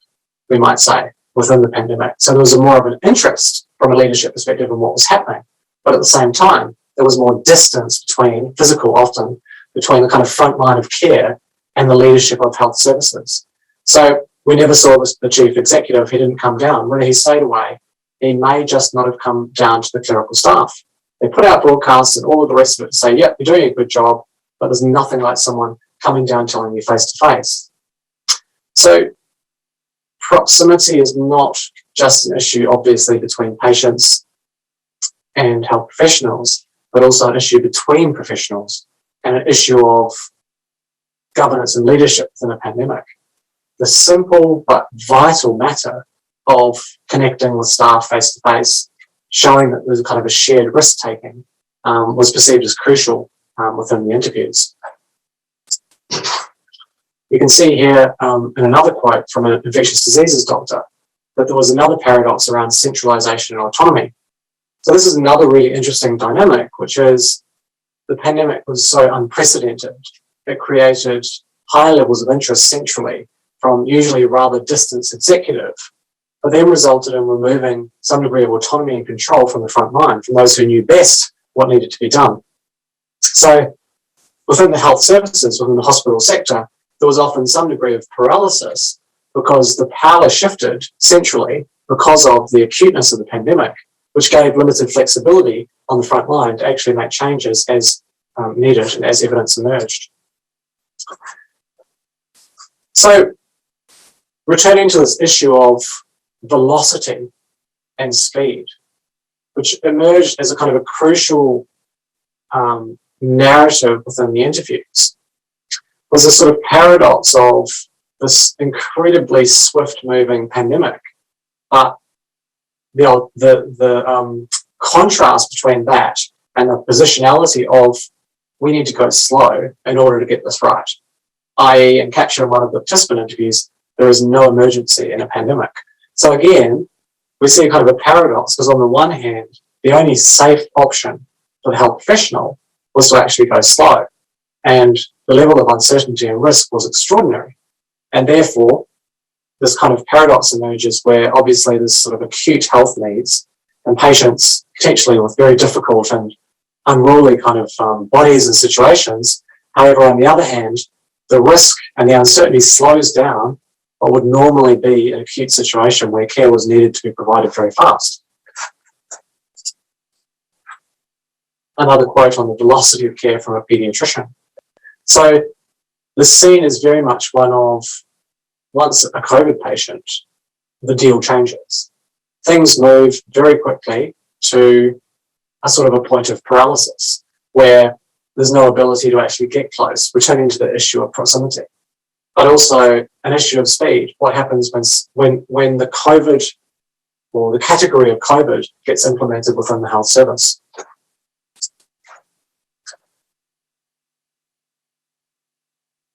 we might say, within the pandemic. So there was more of an interest from a leadership perspective in what was happening. But at the same time, there was more distance between, physical often, between the kind of front line of care and the leadership of health services. So we never saw the chief executive. He didn't come down. When he stayed away, he may just not have come down to the clerical staff. They put out broadcasts and all of the rest of it to say, yep, you're doing a good job, but there's nothing like someone coming down telling you face to face. So proximity is not just an issue, obviously, between patients and health professionals, but also an issue between professionals and an issue of governance and leadership within a pandemic. The simple but vital matter of connecting with staff face to face, showing that there's a kind of a shared risk taking, was perceived as crucial within the interviews. You can see here in another quote from an infectious diseases doctor that there was another paradox around centralisation and autonomy. So this is another really interesting dynamic, which is the pandemic was so unprecedented. It created high levels of interest centrally from usually rather distant executive, but then resulted in removing some degree of autonomy and control from the front line, from those who knew best what needed to be done. So within the health services, within the hospital sector, there was often some degree of paralysis because the power shifted centrally because of the acuteness of the pandemic, which gave limited flexibility on the front line to actually make changes as needed and as evidence emerged. So, returning to this issue of velocity and speed, which emerged as a kind of a crucial narrative within the interviews, was a sort of paradox of this incredibly swift-moving pandemic, but the contrast between that and the positionality of we need to go slow in order to get this right, i.e., and captured in one of the participant interviews, there is no emergency in a pandemic. So again, we see a kind of a paradox, because on the one hand, the only safe option for the health professional was to actually go slow, and the level of uncertainty and risk was extraordinary. And therefore, this kind of paradox emerges where obviously there's sort of acute health needs and patients potentially with very difficult and unruly kind of bodies and situations. However, on the other hand, the risk and the uncertainty slows down what would normally be an acute situation where care was needed to be provided very fast. Another quote on the velocity of care from a paediatrician. So the scene is very much one of, once a COVID patient, the deal changes. Things move very quickly to a sort of a point of paralysis where there's no ability to actually get close, returning to the issue of proximity, but also an issue of speed. What happens when the COVID or the category of COVID gets implemented within the health service?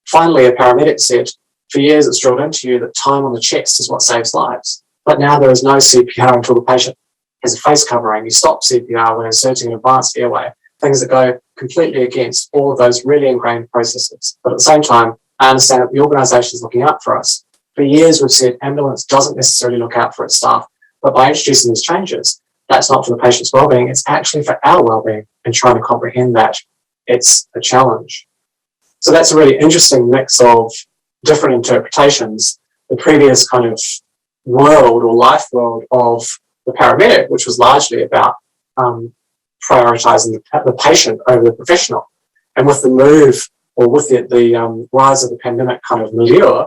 Finally, a paramedic said, for years it's drilled into you that time on the chest is what saves lives. But now there is no CPR until the patient has a face covering. You stop CPR when inserting an advanced airway, things that go completely against all of those really ingrained processes. But at the same time, I understand that the organisation is looking out for us. For years we've said ambulance doesn't necessarily look out for its staff, but by introducing these changes, that's not for the patient's wellbeing, it's actually for our wellbeing, and trying to comprehend that it's a challenge. So that's a really interesting mix of different interpretations. The previous kind of world or life world of the paramedic, which was largely about prioritising the patient over the professional. And with the move, or with the rise of the pandemic kind of milieu,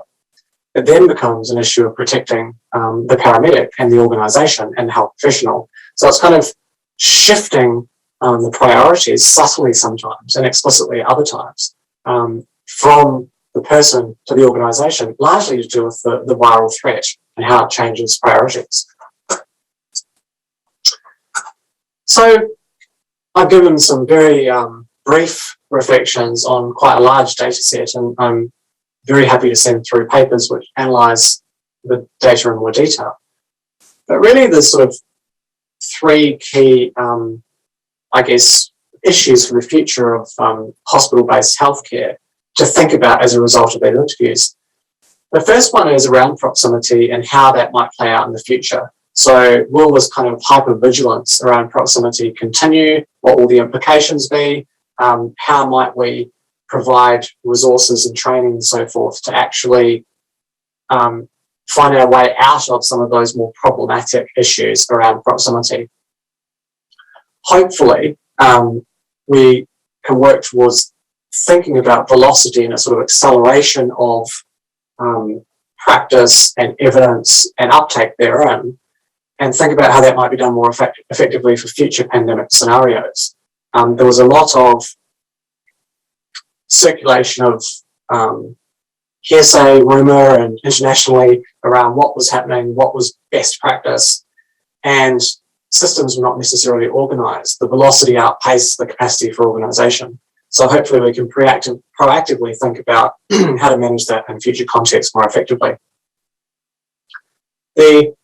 it then becomes an issue of protecting the paramedic and the organisation and the health professional. So it's kind of shifting the priorities subtly sometimes and explicitly at other times, from the person to the organisation, largely to do with the viral threat and how it changes priorities. So I've given some very brief reflections on quite a large data set, and I'm very happy to send through papers which analyse the data in more detail. But really there's sort of three key, I guess, issues for the future of hospital-based healthcare to think about as a result of these interviews. The first one is around proximity and how that might play out in the future. So will this kind of hypervigilance around proximity continue? What will the implications be? How might we provide resources and training and so forth to actually find our way out of some of those more problematic issues around proximity? Hopefully, we can work towards thinking about velocity and a sort of acceleration of practice and evidence and uptake therein, and think about how that might be done more effectively for future pandemic scenarios. There was a lot of circulation of hearsay, rumour, and internationally around what was happening, what was best practice, and systems were not necessarily organised. The velocity outpaced the capacity for organisation. So hopefully we can proactively think about how to manage that in future contexts more effectively. The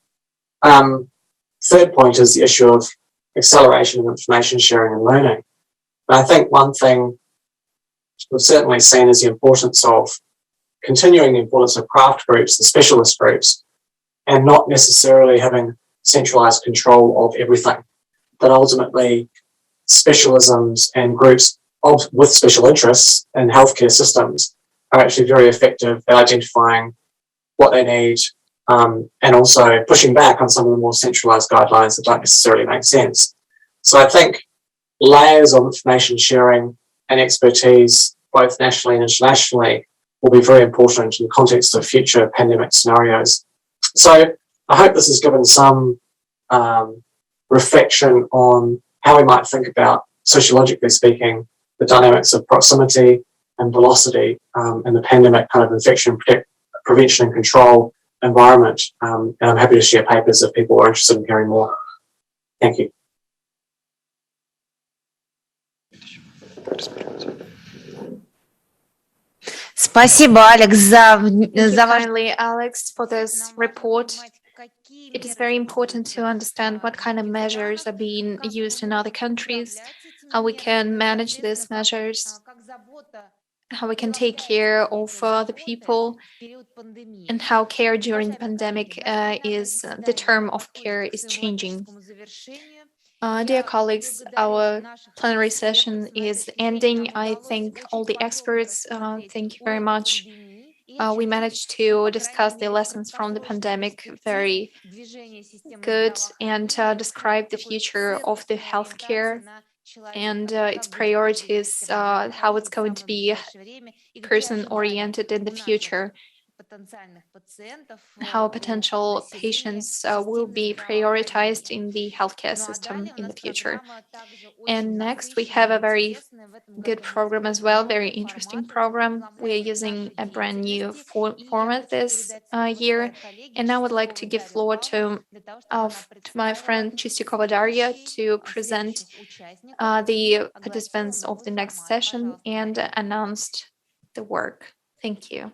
third point is the issue of acceleration of information sharing and learning. And I think one thing we've certainly seen is the importance of continuing the importance of craft groups and specialist groups, and not necessarily having centralised control of everything. But ultimately, specialisms and groups with special interests in healthcare systems are actually very effective at identifying what they need, and also pushing back on some of the more centralized guidelines that don't necessarily make sense. So I think layers of information sharing and expertise, both nationally and internationally, will be very important in the context of future pandemic scenarios. So I hope this has given some reflection on how we might think about, sociologically speaking, the dynamics of proximity and velocity in the pandemic kind of infection prevention and control environment. And I'm happy to share papers if people are interested in hearing more. Thank you. Спасибо, Алекс, Thank you за ваш... kindly, Alex, for this report. It is very important to understand what kind of measures are being used in other countries, how we can manage these measures, how we can take care of the people, and how care during the pandemic the term of care is changing. Dear colleagues, our plenary session is ending. I thank all the experts. Thank you very much. We managed to discuss the lessons from the pandemic very good and describe the future of the healthcare and its priorities, how it's going to be person-oriented in the future, how potential patients will be prioritized in the healthcare system in the future. And next, we have a very good program as well, very interesting program. We're using a brand new format this year. And I would like to give floor to my friend Chistykova Daria to present the participants of the next session and announce the work. Thank you.